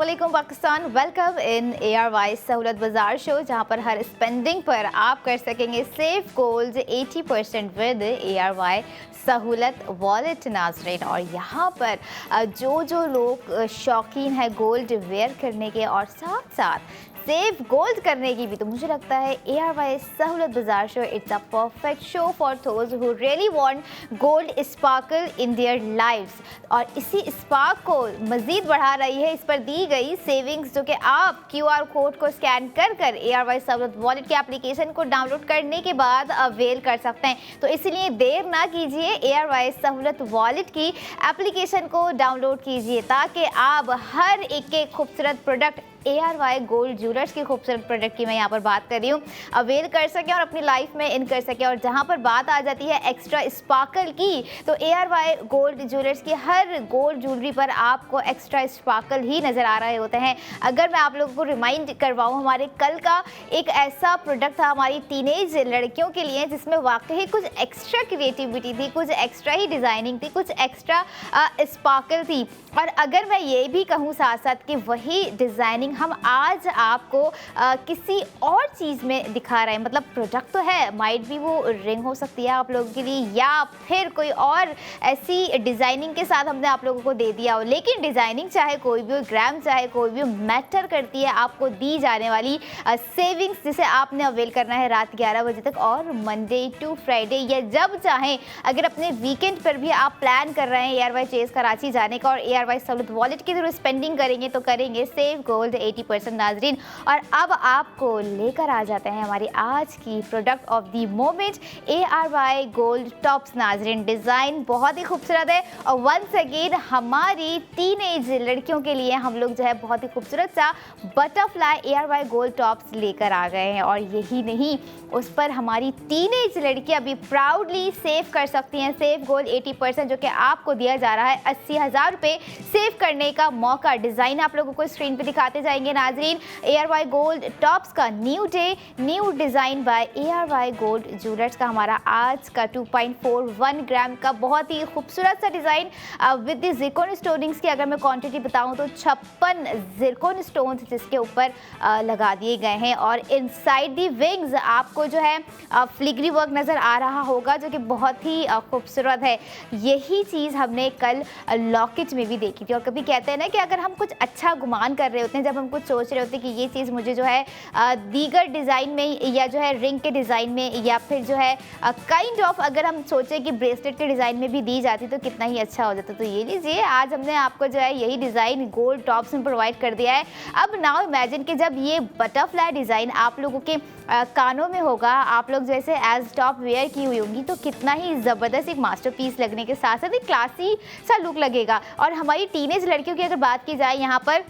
अस्सलामुअलैकुम Pakistan. Welcome in ARY Sahulat Bazaar show, जहां पर हर स्पेंडिंग पर आप कर सकेंगे save gold 80% with ARY Sahulat wallet नाज़रीन। और यहाँ पर जो लोग शौकीन है गोल्ड वेयर करने के और साथ साथ सेव गोल्ड करने की भी, तो मुझे लगता है ARY Sahulat Bazaar show it's a perfect show for those who really want gold sparkle in their lives. और इसी स्पार्क को मज़ीद बढ़ा रही है इस पर दी गई सेविंग्स, जो कि आप QR कोड को स्कैन कर ARY सहूलत वॉलेट के एप्लीकेशन को डाउनलोड करने के बाद अवेल कर सकते हैं। तो इसलिए देर ना कीजिए, ARY सहूलत वॉलेट की एप्लीकेशन को डाउनलोड कीजिए ताकि आप हर एक खूबसूरत प्रोडक्ट ARY गोल्ड ज्वेलर्स की खूबसूरत प्रोडक्ट की मैं यहाँ पर बात कर रही हूँ, अवेल कर सकें और अपनी लाइफ में इन कर सकें। और जहाँ पर बात आ जाती है एक्स्ट्रा स्पार्कल की, तो ARY गोल्ड ज्वेलर्स की हर गोल्ड ज्वेलरी पर आपको एक्स्ट्रा स्पार्कल ही नज़र आ रहे होते हैं। अगर मैं आप लोगों को रिमाइंड करवाऊँ, हमारे कल का एक ऐसा प्रोडक्ट था हमारी टीनेज लड़कियों के लिए जिसमें वाकई कुछ एक्स्ट्रा क्रिएटिविटी थी, कुछ एक्स्ट्रा ही डिज़ाइनिंग थी, कुछ एक्स्ट्रा स्पार्कल थी। और अगर मैं ये भी कहूँ साथ साथ कि वही डिज़ाइनिंग हम आज आपको किसी और चीज़ में दिखा रहे हैं, मतलब प्रोडक्ट तो है, माइट भी वो रिंग हो सकती है आप लोगों के लिए, या फिर कोई और ऐसी डिज़ाइनिंग के साथ हमने आप लोगों को दे दिया हो। लेकिन डिज़ाइनिंग चाहे कोई भी हो, ग्राम चाहे कोई भी हो, मैटर करती है आपको दी जाने वाली सेविंग्स, जिसे आपने अवेल करना है रात 11 बजे तक और मंडे टू फ्राइडे या जब चाहें। अगर अपने वीकेंड पर भी आप प्लान कर रहे हैं ARY चेज़ कराची जाने का और ARY सहूलत वॉलेट के थ्रू स्पेंडिंग करेंगे, तो करेंगे सेव गोल्ड 80% नाजरीन। और अब आपको लेकर आ जाते हैं हमारी आज की product of the moment, ARY gold tops नाजरीन। डिज़ाइन बहुत ही खूबसूरत है और वंस अगेन हमारी टीनेज लड़कियों के लिए हम लोग जो है बहुत ही खूबसूरत सा बटरफ्लाई ARY गोल्ड टॉप्स लेकर आ गए हैं। और यही नहीं, उस पर हमारी टीनेज लड़कियां भी प्राउडली सेव कर सकती हैं सेव गोल्ड 80%, जो कि आपको दिया जा रहा है 80,000 रुपये सेव करने का मौका। डिज़ाइन आप लोगों को स्क्रीन पे दिखाते जाएंगे नाजरीन। ARY गोल्ड टॉप्स का new day new design bye ARY gold jewellers का हमारा आज का 2.41 ग्राम का बहुत ही खूबसूरत सा डिज़ाइन विद द जिरकॉन स्टोनिंग्स की अगर मैं क्वांटिटी बताऊं तो 56 जिरकॉन स्टोन्स जिसके ऊपर लगा दिए गए हैं। और इनसाइड दी विंग्स आपको जो है फ्लिग्री वर्क नज़र आ रहा होगा, जो कि बहुत ही खूबसूरत है। यही चीज़ हमने कल लॉकेट में भी देखी थी। और कभी कहते हैं ना कि अगर हम कुछ अच्छा गुमान कर रहे होते हैं, जब हम कुछ सोच रहे होते हैं कि ये चीज़ मुझे जो है दीगर डिज़ाइन में या जो है रिंग के डिज़ाइन में या फिर जो है काइंड ऑफ अगर हम सोचें कि ब्रेसलेट के डिज़ाइन में भी दी जाती तो कितना ही अच्छा हो जाता। तो ये लीजिए, आज हमने आपको जो है यही डिज़ाइन गोल्ड टॉप्स में प्रोवाइड कर दिया है। अब नाउ इमेजिन कि जब ये बटरफ्लाई डिज़ाइन आप लोगों के कानों में होगा, आप लोग जैसे एज टॉप वेयर की हुई होंगी, तो कितना ही ज़बरदस्त एक मास्टरपीस लगने के साथ साथ एक क्लासी सा लुक लगेगा। और हमारी टीनेज लड़कियों की अगर बात की जाए यहाँ पर,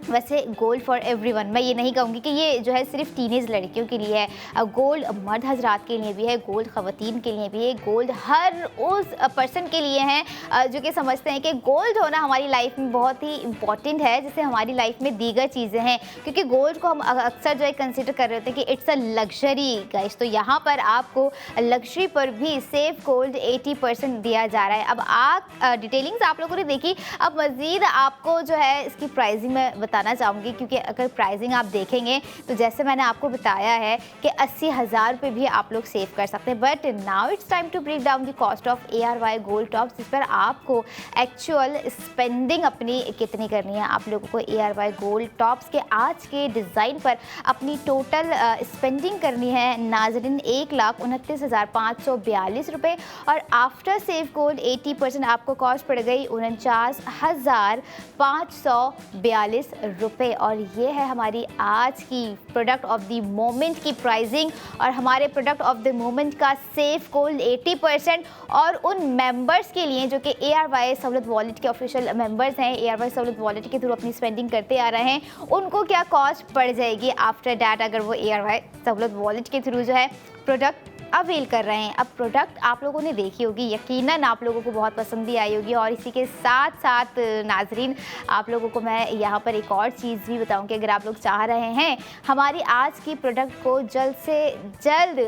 वैसे गोल्ड फॉर एवरीवन मैं ये नहीं कहूँगी कि ये जो है सिर्फ टीनेज लड़कियों के लिए है, गोल्ड मर्द हजरात के लिए भी है, गोल्ड ख़वातीन के लिए भी है, गोल्ड हर उस पर्सन के लिए है जो कि समझते हैं कि गोल्ड होना हमारी लाइफ में बहुत ही इंपॉर्टेंट है, जैसे हमारी लाइफ में दीगर चीज़ें हैं। क्योंकि गोल्ड को हम अक्सर जो है कंसिडर कर रहे होते हैं कि इट्स अ लग्जरी गाइस, तो यहाँ पर आपको लग्जरी पर भी सेव गोल्ड 80% दिया जा रहा है। अब आप डिटेलिंग्स आप लोगों ने देखी, अब मज़ीद आपको जो है इसकी प्राइसिंग में बताना चाहूँगी, क्योंकि अगर प्राइसिंग आप देखेंगे तो जैसे मैंने आपको बताया है कि 80,000 रुपये भी आप लोग सेव कर सकते हैं। But now it's time to break down the cost of ARY gold tops, जिस पर आपको एक्चुअल स्पेंडिंग अपनी कितनी करनी है। आप लोगों को ARY गोल्ड टॉप्स के आज के डिज़ाइन पर अपनी टोटल स्पेंडिंग करनी है नाजरीन 1,29,542 रुपये। और आफ्टर सेव गोल्ड 80% आपको कॉस्ट पड़ गई 49,542 रुपये। और ये है हमारी आज की प्रोडक्ट ऑफ द मोमेंट की प्राइसिंग और हमारे प्रोडक्ट ऑफ द मोमेंट का सेव गोल्ड 80%। और उन मेंबर्स के लिए जो कि ARY सहूलत वॉलेट के ऑफिशियल मेंबर्स हैं, ARY सहूलत वॉलेट के थ्रू अपनी स्पेंडिंग करते आ रहे हैं, उनको क्या कॉस्ट पड़ जाएगी आफ्टर डैट अगर वो ARY सहूलत वॉलेट के थ्रू जो है प्रोडक्ट अवेल कर रहे हैं। अब प्रोडक्ट आप लोगों ने देखी होगी, यकीनन आप लोगों को बहुत पसंद भी आई होगी। और इसी के साथ साथ नाजरीन, आप लोगों को मैं यहाँ पर एक और चीज़ भी बताऊँ कि अगर आप लोग चाह रहे हैं हमारी आज की प्रोडक्ट को जल्द से जल्द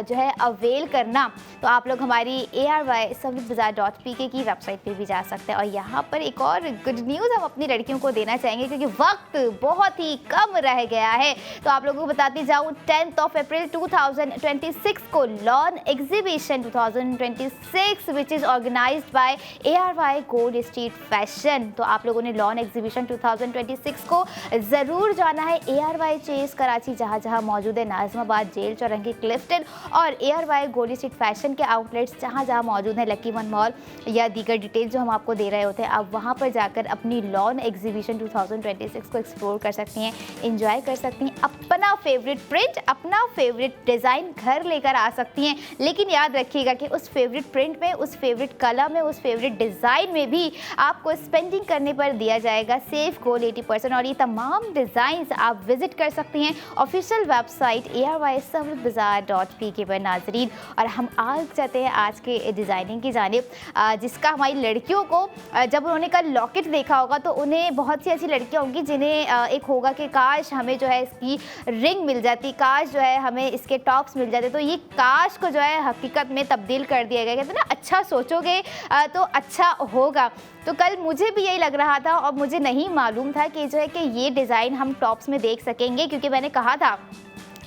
जो है अवेल करना, तो आप लोग हमारी ARY-सहूलतबाजार.pk की वेबसाइट पे भी जा सकते हैं। और यहाँ पर एक और गुड न्यूज़ हम अपनी लड़कियों को देना चाहेंगे, क्योंकि वक्त बहुत ही कम रह गया है। तो आप लोगों को बताती जाऊँ, 10 अप्रैल 2026 को lawn exhibition 2026 which is organised by ARY gold street fashion. तो आप लोगों ने लॉन एग्जीबिशन 2026 को ज़रूर जाना है। ARY चेस कराची जहाँ जहाँ मौजूद है, नाज़िमाबाद, जेल चौरंगी, क्लिफ्टन और ARY गोल्ड स्ट्रीट फैशन के आउटलेट्स जहाँ जहाँ मौजूद है, लकी वन मॉल या दीगर डिटेल्स जो हम आपको दे रहे होते हैं, आप वहाँ पर जाकर अपनी लॉन एग्जीबिशन 2026 को एक्सप्लोर कर सकती हैं, एंजॉय कर सकती हैं, अपना फेवरेट प्रिंट, अपना फेवरेट डिज़ाइन घर लेकर आ सकती हैं। लेकिन याद रखिएगा कि उस फेवरेट प्रिंट में, उस फेवरेट कलर में, उस फेवरेट डिज़ाइन में भी आपको स्पेंडिंग करने पर दिया जाएगा सेफ गोल 80%। और ये तमाम डिज़ाइंस आप विजिट कर सकती हैं ऑफिशियल वेबसाइट ARY-सहूलतबाजार.pk पर नाजरीन। और हम आज चाहते हैं आज के डिज़ाइनिंग की जानिब, जिसका हमारी लड़कियों को जब उन्होंने कल लॉकेट देखा होगा तो उन्हें बहुत सी ऐसी लड़कियाँ होंगी जिन्हें एक होगा कि काश हमें जो है इसकी रिंग मिल जाती, काश जो है हमें इसके टॉप्स मिल जाते। तो ये काश को जो है हकीकत में तब्दील कर दिया गया। कहते हैं ना, अच्छा सोचोगे तो अच्छा होगा। तो कल मुझे भी यही लग रहा था और मुझे नहीं मालूम था कि जो है कि ये डिज़ाइन हम टॉप्स में देख सकेंगे, क्योंकि मैंने कहा था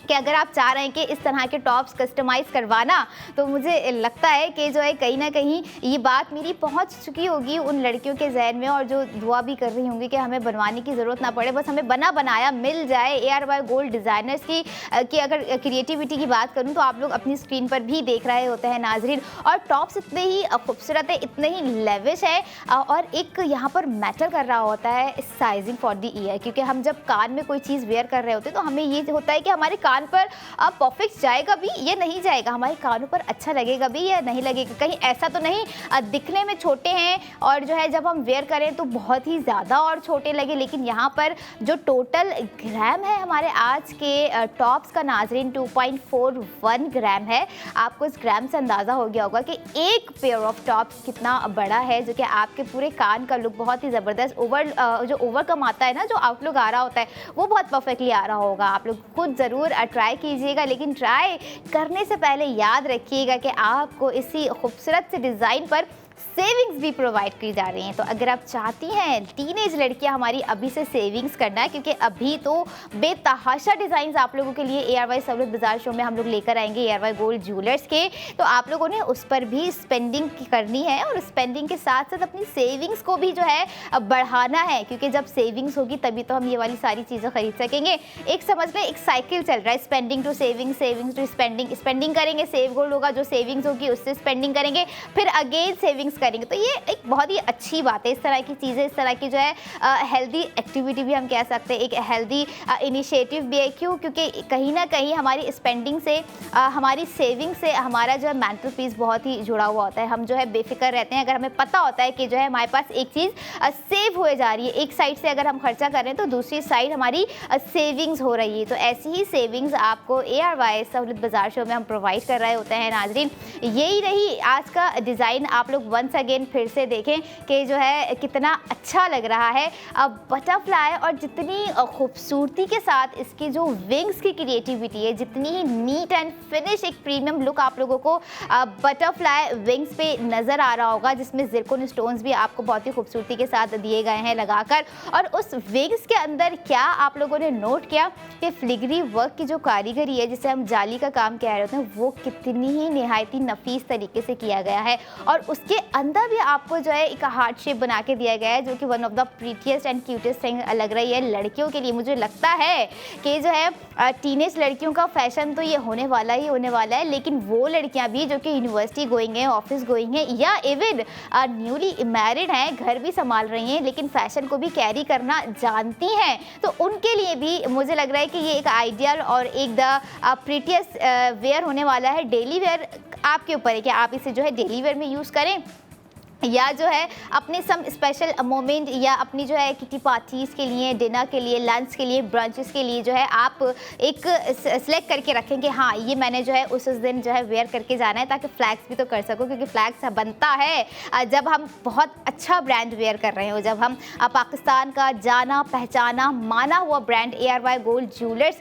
कि अगर आप चाह रहे हैं कि इस तरह के टॉप्स कस्टमाइज़ करवाना, तो मुझे लगता है कि जो है कहीं ना कहीं ये बात मेरी पहुंच चुकी होगी उन लड़कियों के जहन में, और जो दुआ भी कर रही होंगी कि हमें बनवाने की ज़रूरत ना पड़े, बस हमें बना बनाया मिल जाए। ARY गोल्ड डिज़ाइनर्स की अगर क्रिएटिविटी की बात करूँ तो आप लोग अपनी स्क्रीन पर भी देख रहे होते हैं नाजरीन। और टॉप्स इतने ही खूबसूरत है, इतने ही लेविश है, और एक यहाँ पर मैटर कर रहा होता है साइजिंग फॉर द ईयर। क्योंकि हम जब कान में कोई चीज़ वेयर कर रहे होते हैं तो हमें ये होता है कि हमारे कान पर परफेक्ट जाएगा भी या नहीं जाएगा, हमारे कानों पर अच्छा लगेगा भी या नहीं लगेगा, कहीं ऐसा तो नहीं दिखने में छोटे हैं और जो है जब हम वेयर करें तो बहुत ही ज़्यादा और छोटे लगे। लेकिन यहाँ पर जो टोटल ग्राम है हमारे आज के टॉप्स का नाजरीन 2.41 ग्राम है। आपको इस ग्राम से अंदाज़ा हो गया होगा कि एक पेयर ऑफ टॉप्स कितना बड़ा है, जो कि आपके पूरे कान का लुक बहुत ही ज़बरदस्त जो ओवर कम आता है ना, जो आउटलुक आ रहा होता है वो बहुत परफेक्टली आ रहा होगा। आप लोग खुद ज़रूर ट्राई कीजिएगा, लेकिन ट्राई करने से पहले याद रखिएगा कि आपको इसी खूबसूरत से डिज़ाइन पर सेविंग्स भी प्रोवाइड की जा रही हैं। तो अगर आप चाहती हैं टीनेज लड़कियां हमारी अभी से सेविंग्स करना है, क्योंकि अभी तो बेतहाशा डिज़ाइंस आप लोगों के लिए ARY सहूलत बाजार शो में हम लोग लेकर आएंगे ARY गोल्ड ज्वेलर्स के, तो आप लोगों ने उस पर भी स्पेंडिंग करनी है और स्पेंडिंग के साथ साथ अपनी सेविंग्स को भी जो है बढ़ाना है, क्योंकि जब सेविंग्स होगी तभी तो हम ये वाली सारी चीज़ें खरीद सकेंगे। एक समझ लें एक साइकिल चल रहा है, spending to saving, savings to spending. Spending करेंगे, सेव गोल्ड होगा, जो सेविंग्स होगी उससे स्पेंडिंग करेंगे, फिर अगेन सेविंग्स करेंगे। तो ये एक बहुत ही अच्छी बात है। इस तरह की चीज़ें, इस तरह की जो है हेल्दी एक्टिविटी भी हम कह सकते हैं, एक हेल्दी इनिशिएटिव भी है। क्यों? क्योंकि कहीं ना कहीं हमारी स्पेंडिंग से, हमारी सेविंग से हमारा जो है मेंटल पीस बहुत ही जुड़ा हुआ होता है। हम जो है बेफिक्र रहते हैं अगर हमें पता होता है कि जो है हमारे पास एक चीज़ सेव हुए जा रही है, एक साइड से अगर हम खर्चा कर रहे हैं तो दूसरी साइड हमारी सेविंग्स हो रही है। तो ऐसी ही सेविंग्स आपको ARY सहूलत बाजार शो में हम प्रोवाइड कर रहे होते हैं नाजरीन। यही रही आज का डिज़ाइन, आप लोग वंस अगेन फिर से देखें कि जो है कितना अच्छा लग रहा है। अब बटरफ्लाई और जितनी खूबसूरती के साथ इसकी जो विंग्स की क्रिएटिविटी है, जितनी ही नीट एंड फिनिश एक प्रीमियम लुक आप लोगों को बटरफ्लाई विंग्स पे नज़र आ रहा होगा, जिसमें ज़िरकोन स्टोन्स भी आपको बहुत ही खूबसूरती के साथ दिए गए हैं लगाकर। और उस विंग्स के अंदर क्या आप लोगों ने नोट किया कि फ्लिग्री वर्क की जो कारीगरी है, जिसे हम जाली का काम कह रहे होते हैं, वो कितनी ही निहायती नफीस तरीके से किया गया है। और उसके अंदर भी आपको जो है एक हार्ट शेप बना के दिया गया है, जो कि one of the prettiest and cutest thing लग रही है लड़कियों के लिए। मुझे लगता है कि जो है टीनेज लड़कियों का फैशन तो ये होने वाला ही होने वाला है, लेकिन वो लड़कियां भी जो कि यूनिवर्सिटी गोइंग हैं, ऑफिस गोइंग हैं, या इवन न्यूली मैरिड हैं, घर भी संभाल रही हैं, लेकिन फैशन को भी कैरी करना जानती हैं, तो उनके लिए भी मुझे लग रहा है कि ये एक आइडियल और एक द प्रीटीएस्ट वेयर होने वाला है। डेली वेयर आपके ऊपर है कि आप इसे जो है डेली वेयर में यूज़ करें या जो है अपने सम स्पेशल मोमेंट या अपनी जो है किटी पार्टीज़ के लिए, डिनर के लिए, लंच के लिए, ब्रंचेस के लिए जो है आप एक सेलेक्ट करके रखें कि हाँ ये मैंने जो है उस दिन जो है वेयर करके जाना है, ताकि फ्लैग्स भी तो कर सको, क्योंकि फ्लैग्स बनता है जब हम बहुत अच्छा ब्रांड वेयर कर रहे हो, जब हम पाकिस्तान का जाना पहचाना माना हुआ brand ARY gold jewellers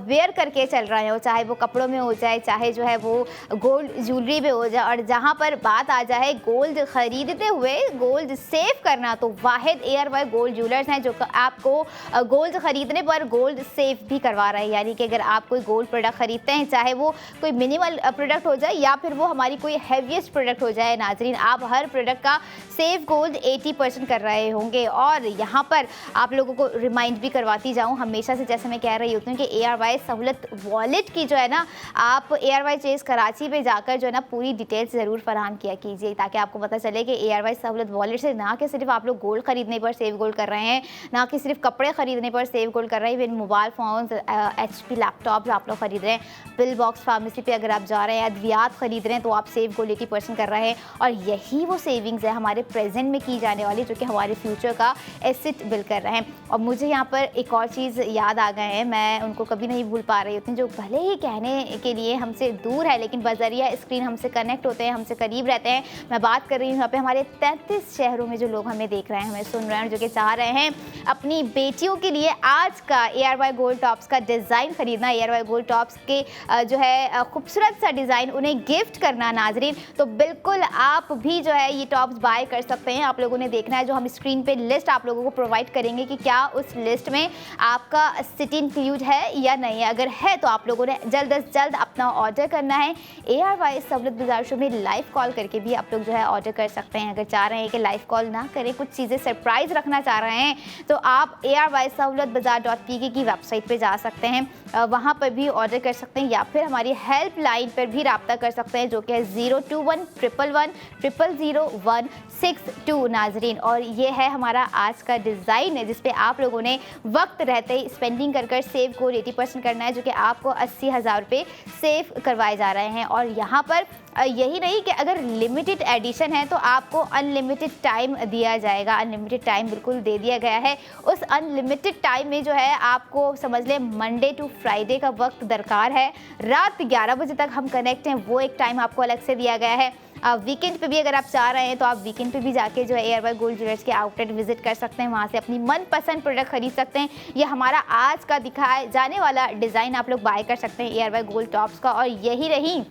wear करके चल रहे हो, चाहे वो कपड़ों में हो जाए, चाहे जो है वो गोल्ड ज्वेलरी में हो जाए। और जहाँ पर बात आ जाए गोल्ड खरीदते हुए गोल्ड सेव करना, तो वाहिद ARY गोल्ड ज्वेलर्स हैं जो आपको गोल्ड खरीदने पर गोल्ड सेव भी करवा रहा है। यानी कि अगर आप कोई गोल्ड प्रोडक्ट खरीदते हैं, चाहे वो कोई मिनिमल प्रोडक्ट हो जाए या फिर वो हमारी कोई हैवीएस्ट प्रोडक्ट हो जाए नाजरीन, आप हर प्रोडक्ट का सेव गोल्ड 80% कर रहे होंगे। और यहाँ पर आप लोगों को रिमाइंड भी करवाती जाऊँ हमेशा से, जैसे मैं कह रही होती हूँ कि ARY सहूलत वॉलेट की जो है ना, आप ARY चेज़ कराची पे जाकर जो है ना पूरी डिटेल्स ज़रूर फराहम किया कीजिए, ताकि आपको पता चले कि ARY सहूलत वॉलेट से ना कि सिर्फ आप लोग गोल्ड खरीदने पर सेव गोल्ड कर रहे हैं, ना कि सिर्फ कपड़े खरीदने पर सेव गोल्ड कर रहे हैं, even mobile phones, HP laptop आप लोग खरीद रहे हैं, पिल बॉक्स फार्मेसी पे अगर आप जा रहे हैं, अद्वियात खरीद रहे हैं, तो आप सेव गोल्ड 80% कर रहे हैं। और यही वो सेविंग्स है हमारे प्रेजेंट में की जाने वाली, जो कि हमारे फ्यूचर का एसेट बिल्ड कर रहे हैं। और मुझे यहाँ पर एक और चीज़ याद आ गए हैं, मैं उनको कभी नहीं भूल पा रही होती हूँ, जो भले ही कहने के लिए हमसे दूर है लेकिन बजरिया स्क्रीन हमसे कनेक्ट होते हैं, हमसे करीब रहते हैं। मैं बात कर रही हूँ यहाँ पे हमारे 33 शहरों में जो लोग हमें देख रहे हैं, हमें सुन रहे हैं, जो कि चाह रहे हैं अपनी बेटियों के लिए आज का ARY गोल्ड टॉप्स का डिज़ाइन खरीदना, ARY गोल्ड टॉप्स के जो है खूबसूरत सा डिज़ाइन उन्हें गिफ्ट करना नाजरीन, तो बिल्कुल आप भी जो है ये टॉप्स बाय कर सकते हैं। आप लोगों ने देखना है, जो हम स्क्रीन पे लिस्ट आप लोगों को प्रोवाइड करेंगे कि क्या उस लिस्ट में आपका सिटी इंक्लूड है या नहीं है। अगर है तो आप लोगों ने जल्द से जल्द अपना ऑर्डर करना है। ARY सहूलत बाजार शो में लाइव कॉल करके भी आप लोग जो है ऑर्डर कर सकते हैं। अगर चाह रहे हैं कि लाइव कॉल ना करें, कुछ चीज़ें सरप्राइज रखना चाह रहे हैं, तो आप ARYSahulatbazaar.pk की वेबसाइट पे जा सकते हैं, वहाँ पर भी ऑर्डर कर सकते हैं, या फिर हमारी हेल्पलाइन पर भी रब्ता कर सकते हैं, जो कि है 02111000162 नाजरीन। और ये है हमारा आज का डिज़ाइन, जिसपे आप लोगों ने वक्त रहते ही स्पेंडिंग कर सेव को 80% करना है, जो कि आपको 80,000 रुपये सेव करवाए जा रहे हैं। और यहाँ पर यही नहीं कि अगर लिमिटेड एडिशन है तो आपको अनलिमिटेड टाइम दिया जाएगा, अनलिमिटेड टाइम बिल्कुल दे दिया गया है। उस अनलिमिटेड टाइम में जो है आपको समझ लें मंडे टू फ्राइडे का वक्त दरकार है, रात 11 बजे तक हम कनेक्ट हैं, वो एक टाइम आपको अलग से दिया गया है। वीकेंड पे भी अगर आप चाह रहे हैं तो आप वीकेंड पे भी जाके जो है ARY गोल्ड ज्वेलर्स के आउटलेट विजिट कर सकते हैं, वहाँ से अपनी मनपसंद प्रोडक्ट खरीद सकते हैं। ये हमारा आज का दिखाए जाने वाला डिज़ाइन आप लोग बाय कर सकते हैं ARY गोल्ड टॉप्स का। और यही रही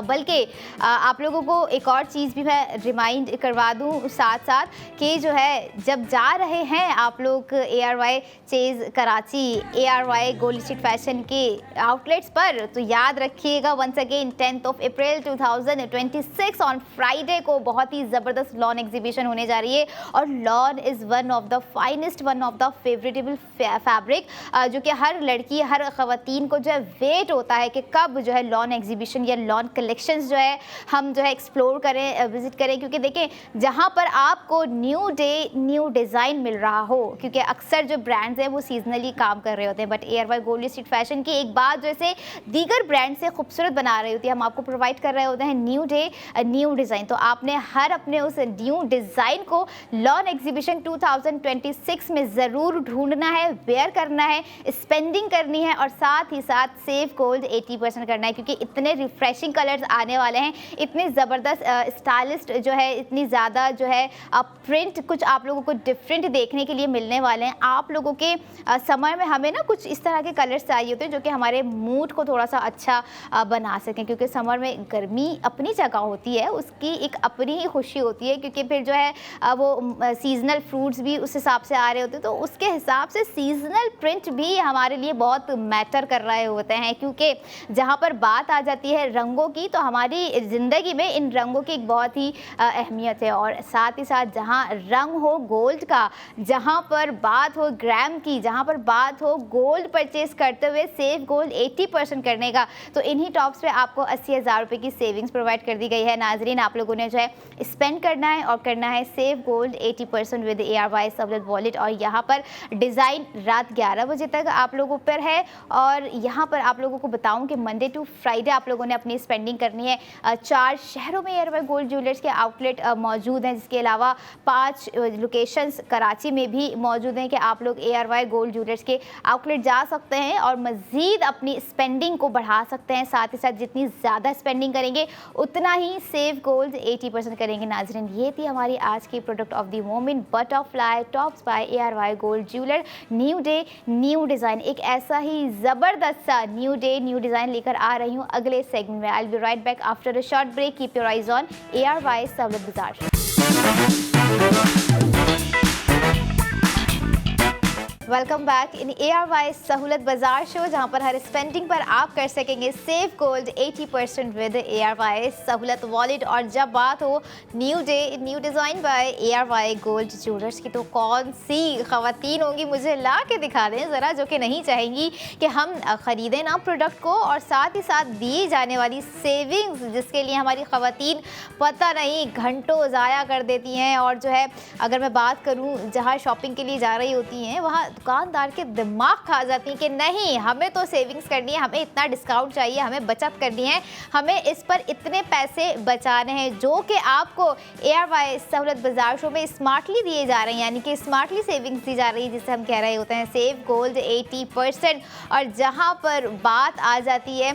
बल्कि आप लोगों को एक और चीज़ भी मैं रिमाइंड करवा दूं साथ साथ, कि जो है जब जा रहे हैं आप लोग ARY Chase Karachi, ARY gold street fashion के आउटलेट्स पर, तो याद रखिएगा once again 10 April 2026 on Friday को बहुत ही ज़बरदस्त लॉन एग्जीबिशन होने जा रही है। और lawn is one of the finest, one of the favourable fabric, जो कि हर लड़की, हर ख़वातीन को जो है वेट होता है कि कब जो है लॉन एग्जीबिशन या लॉन कलेक्शंस जो है हम जो है एक्सप्लोर करें, विजिट करें। क्योंकि देखें, जहां पर आपको न्यू डे न्यू डिज़ाइन मिल रहा हो, क्योंकि अक्सर जो ब्रांड्स हैं वो सीजनली काम कर रहे होते हैं, but ARY gold street fashion की एक बात जैसे दीगर ब्रांड से खूबसूरत बना रही होती है, हम आपको प्रोवाइड कर रहे होते हैं न्यू डे न्यू डिज़ाइन। तो आपने हर अपने उस न्यू डिज़ाइन को लॉन एग्जीबिशन 2026 में ज़रूर ढूंढना है, वेयर करना है, स्पेंडिंग करनी है, और साथ ही साथ सेव गोल्ड 80% करना है, क्योंकि इतने रिफ्रेशिंग कलर्स आने वाले हैं, इतने ज़बरदस्त स्टाइलिस्ट जो है, इतनी ज़्यादा जो है प्रिंट कुछ आप लोगों को डिफरेंट देखने के लिए मिलने वाले हैं। आप लोगों के समर में हमें ना कुछ इस तरह के कलर्स चाहिए होते हैं जो कि हमारे मूड को थोड़ा सा अच्छा बना सकें, क्योंकि समर में गर्मी अपनी जगह होती है, उसकी एक अपनी ही खुशी होती है, क्योंकि फिर जो है वो सीजनल फ्रूट्स भी उस हिसाब से आ रहे होते हैं, तो उसके हिसाब से सीजनल प्रिंट भी हमारे लिए बहुत मैटर कर रहे होते हैं। क्योंकि जहाँ पर बात आ जाती है रंगों की, तो हमारी ज़िंदगी में इन रंगों की एक बहुत ही अहमियत है। और साथ ही साथ जहाँ रंग हो गोल्ड का, जहाँ पर बात हो ग्राम की, जहाँ पर बात हो गोल्ड परचेज करते हुए सेव गोल्ड 80% करने का, तो इन्हीं टॉप्स पे आपको 80,000 रुपये की सेविंग्स प्रोवाइड कर दी गई है। नाजरीन, आप लोगों ने जो है स्पेंड करना है और करना है save gold 80% with ARY Sahulat wallet. और यहाँ पर डिज़ाइन रात 11 बजे तक आप लोगों पर है। और यहाँ पर आप लोगों को बताऊँ कि मंडे टू फ्राइडे आप लोगों ने अपनी स्पेंडिंग करनी है। 4 शहरों में एआरवाई गोल्ड ज्वेलर्स के आउटलेट मौजूद हैं, जिसके अलावा 5 लोकेशंस कराची में भी मौजूद हैं कि आप लोग एआरवाई गोल्ड ज्वेलर्स के आउटलेट जा सकते हैं और मज़ीद अपनी स्पेंडिंग को बढ़ा सकते हैं। साथ ही साथ जितनी ज़्यादा स्पेंडिंग करेंगे उतना ही सेव गोल्ड 80% करेंगे। नाज़रीन, ये थी हमारी आज की product of the moment, butterfly tops by ARY gold jeweller. New day new design, एक ऐसा ही ज़बरदस्त सा न्यू डे न्यू डिज़ाइन लेकर आ रही हूँ अगले सेगमेंट में। I will be right back after a short break. Keep your eyes on ARY Sahulat Bazaar. Welcome back in ARY Sahulat Bazaar show, जहां पर हर स्पेंडिंग पर आप कर सकेंगे सेव गोल्ड 80% विद एआरवाई सहूलत वॉलेट। और जब बात हो new day new design by ARY gold jewellers की, तो कौन सी ख़वातीन होंगी मुझे ला के दिखा दें ज़रा, जो कि नहीं चाहेंगी कि हम ख़रीदें ना प्रोडक्ट को और साथ ही साथ दी जाने वाली सेविंग्स, जिसके लिए हमारी ख़वातीन पता नहीं घंटों ज़ाया कर देती हैं। और जो है, अगर मैं बात करूँ जहाँ शॉपिंग के लिए जा रही होती हैं, वहाँ दुकानदार के दिमाग खा जाती है कि नहीं, हमें तो सेविंग्स करनी है, हमें इतना डिस्काउंट चाहिए, हमें बचत करनी है, हमें इस पर इतने पैसे बचाने हैं, जो कि आपको एआरवाई सहूलत बाजार शो में स्मार्टली दिए जा रहे हैं, यानी कि स्मार्टली सेविंग्स दी जा रही है, जिसे हम कह रहे होते हैं सेव गोल्ड 80%। और जहां पर बात आ जाती है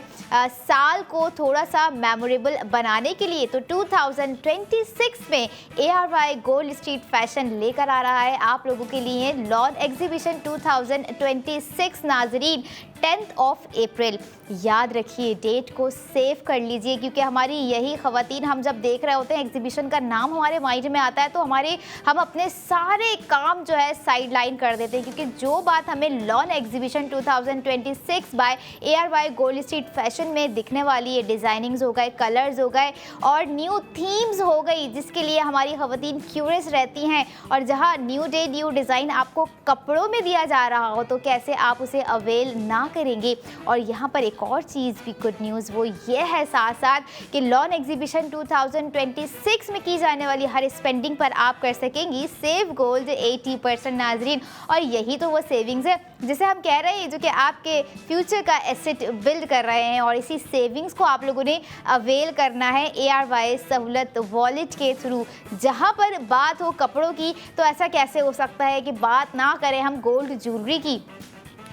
साल को थोड़ा सा मेमोरेबल बनाने के लिए, तो 2026 में एआरवाई गोल्ड स्ट्रीट फैशन लेकर आ रहा है आप लोगों के लिए लॉन एग्जीबिशन 2026। नाजरीन, 10 अप्रैल, याद रखिए, डेट को सेव कर लीजिए, क्योंकि हमारी यही ख़वातीन, हम जब देख रहे होते हैं एग्जीबिशन का नाम हमारे माइंड में आता है, तो हम अपने सारे काम जो है साइड लाइन कर देते हैं, क्योंकि जो बात हमें lawn exhibition 2026 by ARY gold street fashion में दिखने वाली है, डिज़ाइनिंग्स हो गए, कलर्स हो गए और न्यू थीम्स हो गई, जिसके लिए हमारी ख़वातीन क्यूरियस रहती हैं। और जहाँ न्यू डे न्यू डिज़ाइन आपको कपड़ों में दिया जा रहा हो, तो कैसे आप उसे अवेल ना करेंगे। और यहाँ पर एक और चीज़ भी गुड न्यूज़ वो ये है साथ साथ कि लॉन एग्जीबिशन 2026 में की जाने वाली हर स्पेंडिंग पर आप कर सकेंगी सेव गोल्ड 80%। नाजरीन, और यही तो वो सेविंग्स है जिसे हम कह रहे हैं, जो कि आपके फ्यूचर का एसेट बिल्ड कर रहे हैं। और इसी सेविंग्स को आप लोगों ने अवेल करना है एआरवाई सहूलत वॉलेट के थ्रू। जहाँ पर बात हो कपड़ों की, तो ऐसा कैसे हो सकता है कि बात ना करें हम गोल्ड ज्वेलरी की,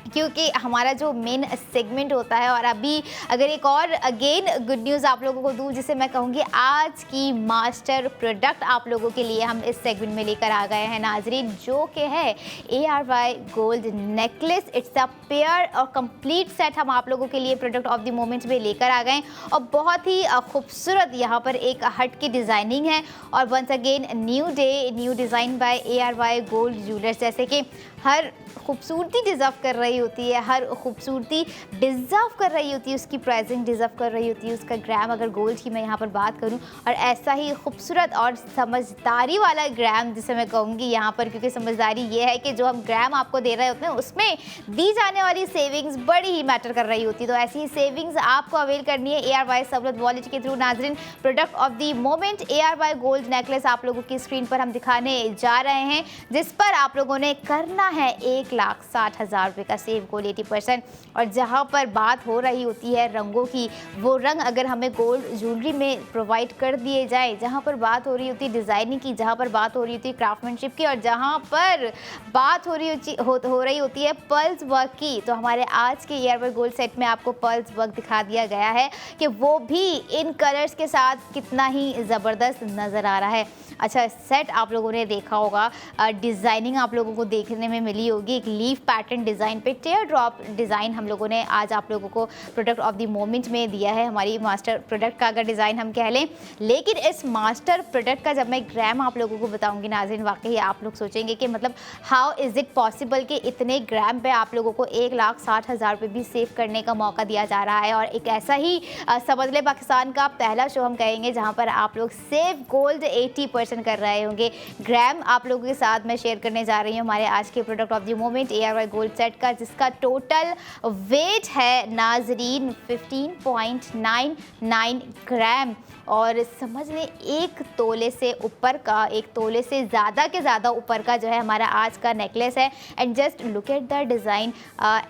क्योंकि हमारा जो मेन सेगमेंट होता है। और अभी अगर एक और अगेन गुड न्यूज़ आप लोगों को दूँ, जिसे मैं कहूँगी आज की मास्टर प्रोडक्ट आप लोगों के लिए हम इस सेगमेंट में लेकर आ गए हैं नाजरीन, जो कि है ARY gold necklace. It's a pair और कंप्लीट सेट हम आप लोगों के लिए प्रोडक्ट ऑफ द मोमेंट में लेकर आ गए, और बहुत ही खूबसूरत यहाँ पर एक हट की डिज़ाइनिंग है। और once again new day new design by ARY gold jewellers, जैसे कि हर खूबसूरती डिज़र्व कर रही होती है, हर खूबसूरती डिज़र्व कर रही होती है, उसकी प्राइसिंग डिज़र्व कर रही होती है, उसका ग्राम अगर गोल्ड की मैं यहाँ पर बात करूँ, और ऐसा ही खूबसूरत और समझदारी वाला ग्राम जिसे मैं कहूँगी यहाँ पर, क्योंकि समझदारी ये है कि जो हम ग्राम आपको दे रहे होते हैं उसमें दी जाने वाली सेविंग्स बड़ी ही मैटर कर रही होती है। तो ऐसी ही सेविंग्स आपको अवेल करनी है एआरवाई सहूलत वॉलेट के थ्रू। नाजरीन, product of the moment ARY gold necklace आप लोगों की स्क्रीन पर हम दिखाने जा रहे हैं, जिस पर आप लोगों ने करना है 1,60,000 रुपये का सेव गोल्ड 80%। और जहाँ पर बात हो रही होती है रंगों की, वो रंग अगर हमें गोल्ड ज्वेलरी में प्रोवाइड कर दिए जाए, जहाँ पर बात हो रही होती है डिज़ाइनिंग की, जहाँ पर बात हो रही होती है क्राफ्टमैनशिप की, और जहाँ पर बात हो रही होती है पर्ल्स वर्क की, तो हमारे आज के एआरवाई गोल्ड सेट में आपको पर्ल्स वर्क दिखा दिया गया है कि वो भी इन कलर्स के साथ कितना ही ज़बरदस्त नज़र आ रहा है। अच्छा, सेट आप लोगों ने देखा होगा, डिज़ाइनिंग आप लोगों को देखने में मिली होगी, एक लीफ पैटर्न डिज़ाइन पे टेयर ड्रॉप डिज़ाइन हम लोगों ने आज आप लोगों को प्रोडक्ट ऑफ द मोमेंट में दिया है, हमारी मास्टर प्रोडक्ट का अगर डिज़ाइन हम कह लें। लेकिन इस मास्टर प्रोडक्ट का जब मैं ग्राम आप लोगों को बताऊंगी नाज़रीन, वाकई आप लोग सोचेंगे कि मतलब हाउ इज़ इट पॉसिबल कि इतने ग्राम पे आप लोगों को 1,60,000 रुपये भी सेव करने का मौका दिया जा रहा है। और एक ऐसा ही समझ ले पाकिस्तान का पहला शो हम कहेंगे जहाँ पर आप लोग सेव गोल्ड 80% कर रहे होंगे। ग्राम आप लोगों के साथ मैं शेयर करने जा रही हूँ हमारे आज के product of the moment ARY gold set का, जिसका टोटल वेट है नाजरीन 15.99 ग्राम। और समझ लें 1 तोले से ऊपर का, 1 तोले से ज़्यादा के ज़्यादा ऊपर का जो है हमारा आज का नेकलेस है। And just look at the design.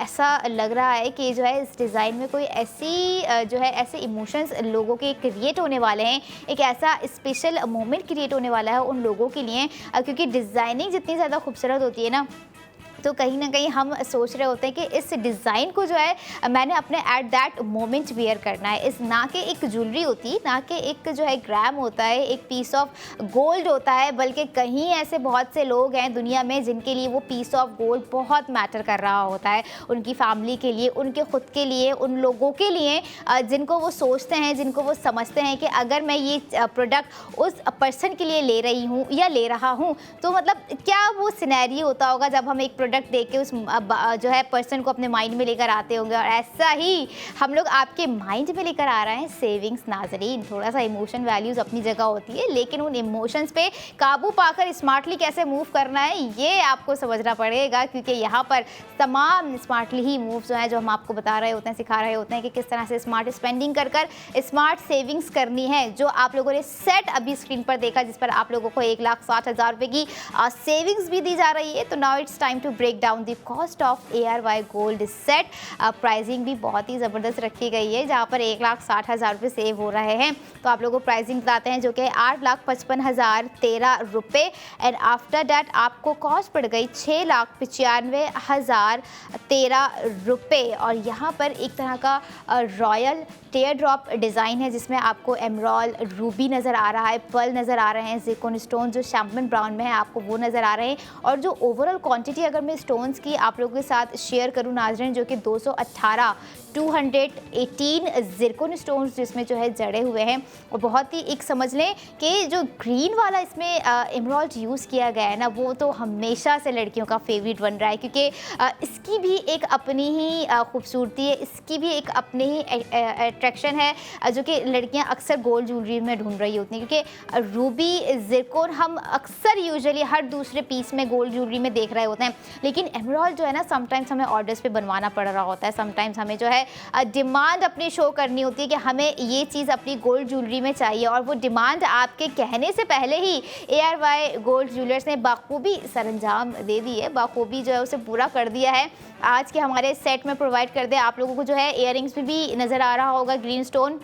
ऐसा लग रहा है कि जो है इस डिज़ाइन में कोई ऐसी जो है ऐसे इमोशंस लोगों के क्रिएट होने वाले हैं, एक ऐसा स्पेशल मोमेंट क्रिएट होने वाला है उन लोगों के लिए, क्योंकि डिज़ाइनिंग जितनी ज़्यादा खूबसूरत होती है ना, तो कहीं ना कहीं हम सोच रहे होते हैं कि इस डिज़ाइन को जो है मैंने अपने एट दैट मोमेंट वेयर करना है। इस ना कि एक ज्वेलरी होती, ना कि एक जो है ग्राम होता है, एक पीस ऑफ गोल्ड होता है, बल्कि कहीं ऐसे बहुत से लोग हैं दुनिया में जिनके लिए वो पीस ऑफ गोल्ड बहुत मैटर कर रहा होता है, उनकी फैमिली के लिए, उनके खुद के लिए, उन लोगों के लिए जिनको वो सोचते हैं, जिनको वो समझते हैं कि अगर मैं ये प्रोडक्ट उस पर्सन के लिए ले रही हूँ या ले रहा हूँ, तो मतलब क्या वो सिनेरियो होता होगा जब हम एक प्रोडक्ट देख के उस जो है पर्सन को अपने माइंड में लेकर आते होंगे। और ऐसा ही हम लोग आपके माइंड में लेकर आ रहे हैं सेविंग्स नाजरीन। थोड़ा सा इमोशन वैल्यूज अपनी जगह होती है, लेकिन उन इमोशंस पे काबू पाकर स्मार्टली कैसे मूव करना है ये आपको समझना पड़ेगा, क्योंकि यहाँ पर तमाम स्मार्टली ही मूव जो है जो हम आपको बता रहे होते हैं, सिखा रहे होते हैं कि किस तरह से स्मार्ट स्पेंडिंग कर स्मार्ट सेविंग्स करनी है। जो आप लोगों ने सेट अभी स्क्रीन पर देखा, जिस पर आप लोगों को 1,60,000 रुपये की सेविंग्स भी दी जा रही है, तो now it's time to break down the cost of ARY gold set. Pricing भी बहुत ही ज़बरदस्त रखी गई है, जहाँ पर 1,60,000 रुपये सेव हो रहे हैं। तो आप लोगों को प्राइसिंग बताते हैं, जो कि 8,55,013 रुपये। एंड आफ्टर डैट आपको कॉस्ट पड़ गई 6,95,013 रुपये। और यहाँ पर एक तरह का रॉयल टेयर ड्रॉप डिज़ाइन है, जिसमें आपको एमरॉल रूबी नज़र आ रहा है, पर्ल नज़र आ रहे हैं, ज़िरकॉन स्टोन जो शैम्पेन ब्राउन में है आपको वो नज़र आ रहे हैं। और जो ओवरऑल क्वांटिटी अगर मैं स्टोन्स की आप लोगों के साथ शेयर करूँ नाज़रीन, जो कि 218 ज़िरकॉन स्टोन्स जिसमें जो है जड़े हुए हैं। और बहुत ही एक समझ लें कि जो ग्रीन वाला इसमें एमरॉल्ड यूज़ किया गया है ना, वो तो हमेशा से लड़कियों का फेवरेट बन रहा है, क्योंकि इसकी भी एक अपनी ही खूबसूरती है, इसकी भी एक अपनी ही अट्रैक्शन है, जो कि लड़कियां अक्सर गोल्ड ज्वेलरी में ढूंढ रही होती हैं। क्योंकि रूबी ज़िरकॉन हम अक्सर यूजुअली हर दूसरे पीस में गोल्ड ज्वेलरी में देख रहे होते हैं, लेकिन एमरॉल्ड जो है ना समटाइम्स हमें ऑर्डर्स पे बनवाना पड़ रहा होता है, समटाइम्स हमें जो है डिमांड अपनी शो करनी होती है कि हमें ये चीज़ अपनी गोल्ड ज्वेलरी में चाहिए। और वो डिमांड आपके कहने से पहले ही ARY गोल्ड ज्वेलर्स ने बाखूबी सरंजाम दे दी है, बाखूबी जो है उसे पूरा कर दिया है। आज के हमारे सेट में प्रोवाइड कर दे आप लोगों को जो है इयररिंग्स में भी नज़र आ रहा होगा ग्रीन स्टोन,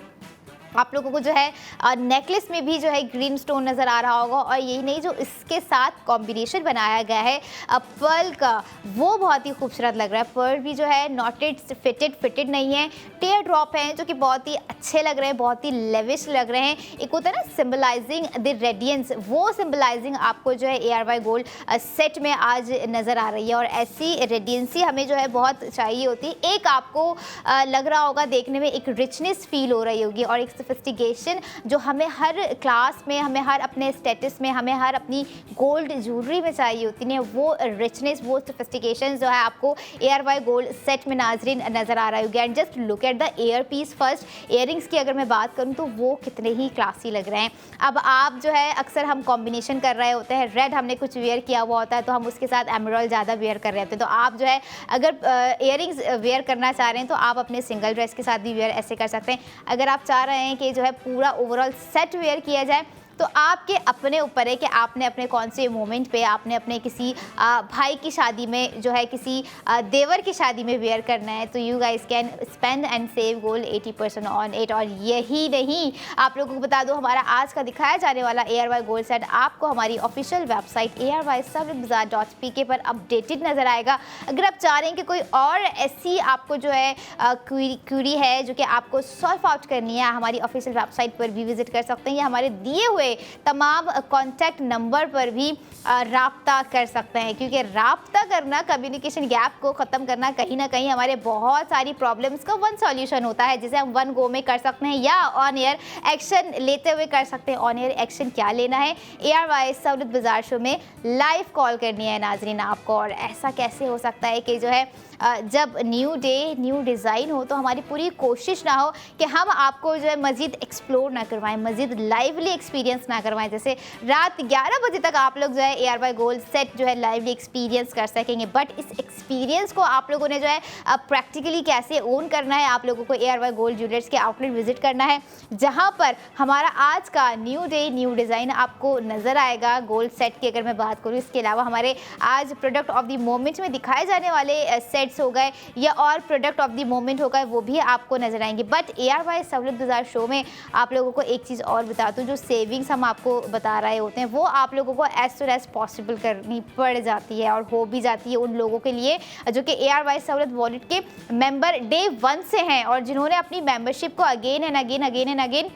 आप लोगों को जो है नेकलेस में भी जो है ग्रीन स्टोन नज़र आ रहा होगा। और यही नहीं, जो इसके साथ कॉम्बिनेशन बनाया गया है पर्ल का, वो बहुत ही खूबसूरत लग रहा है। पर्ल भी जो है नॉटेड फिटेड नहीं है, टेयर ड्रॉप हैं जो कि बहुत ही अच्छे लग रहे हैं, बहुत ही लेविश लग रहे हैं। एक होता है ना सिम्बलाइजिंग द रेडियंस, वो सिम्बलाइजिंग आपको जो है ARY गोल्ड सेट में आज नज़र आ रही है। और ऐसी रेडियंसी हमें जो है बहुत चाहिए होती है। एक आपको लग रहा होगा देखने में एक रिचनेस फील हो रही होगी, और एक सोफिस्टिकेशन जो हमें हर क्लास में, हमें हर अपने स्टेटस में, हमें हर अपनी गोल्ड ज्वेलरी में चाहिए होती है, वो रिचनेस, वो सोफिस्टिकेशन जो है आपको ARY गोल्ड सेट में नाजरीन नज़र आ रहा होगी। And just look at the ear piece first. Earrings की अगर मैं बात करूँ तो वो कितने ही क्लासी लग रहे हैं। अब आप जो है अक्सर हम कॉम्बिनेशन कर रहे होते हैं, रेड हमने कुछ वेयर किया हुआ होता है तो हम उसके साथ एमरॉल्ड ज़्यादा वेयर कर रहे होते हैं। तो आप जो है अगर इयररिंग्स वेयर करना चाह रहे हैं तो आप अपने सिंगल ड्रेस के साथ भी वेयर ऐसे कर सकते हैं। अगर आप चाह रहे हैं कि जो है पूरा ओवरऑल सेट वेयर किया जाए, तो आपके अपने ऊपर है कि आपने अपने कौन से मोमेंट पे, आपने अपने किसी भाई की शादी में जो है, किसी देवर की शादी में वेयर करना है, तो you guys can spend and save gold 80% on it. और यही नहीं, आप लोगों को बता दो हमारा आज का दिखाया जाने वाला ARY गोल्ड सेट आपको हमारी ऑफिशियल वेबसाइट ARYSahludbazaar.pk पर अपडेटेड नज़र आएगा। अगर आप चाह रहे हैं कि कोई और ऐसी आपको जो है क्यूरी है जो कि आपको सॉल्व आउट करनी है, हमारी ऑफिशियल वेबसाइट पर भी विजिट कर सकते हैं, या हमारे दिए हुए तमाम कॉन्टैक्ट नंबर पर भी राब्ता कर सकते हैं। क्योंकि राब्ता करना, कम्युनिकेशन गैप को ख़त्म करना कहीं ना कहीं हमारे बहुत सारी प्रॉब्लम्स का वन सॉल्यूशन होता है, जिसे हम वन गो में कर सकते हैं या ऑन एयर एक्शन लेते हुए कर सकते हैं। ऑन एयर एक्शन क्या लेना है, ARY सहूलत बाजार शो में लाइव कॉल करनी है नाजरीन आपको। और ऐसा कैसे हो सकता है कि जो है जब न्यू डे न्यू डिज़ाइन हो तो हमारी पूरी कोशिश ना हो कि हम आपको जो है मज़ीद एक्सप्लोर ना करवाएं, मज़ीद लाइवली एक्सपीरियंस ना करवाएं। जैसे रात 11 बजे तक आप लोग जो है ARY गोल्ड सेट जो है लाइवली एक्सपीरियंस कर सकेंगे, बट इस एक्सपीरियंस को आप लोगों ने जो है प्रैक्टिकली कैसे ओन करना है, आप लोगों को ARY गोल्ड ज्वेलर्स के आउटलेट विजिट करना है, जहां पर हमारा आज का न्यू डे न्यू डिज़ाइन आपको नज़र आएगा गोल्ड सेट की। अगर मैं बात करूँ, इसके अलावा हमारे आज प्रोडक्ट ऑफ द मोमेंट में दिखाए जाने वाले सेट्स हो गए या और प्रोडक्ट ऑफ द मोमेंट हो गए, वो भी आपको नजर आएंगे। But ARY Sahulat Bazaar show में आप लोगों को एक चीज़ और बता दूँ, जो सेविंग्स हम आपको बता रहे होते हैं वो आप लोगों को एज सुन एज पॉसिबल करनी पड़ जाती है और हो भी जाती है उन लोगों के लिए जो कि ARY सहूलत वॉलेट के मेंबर डे 1 से हैं और जिन्होंने अपनी मेंबरशिप को अगेन एंड अगेन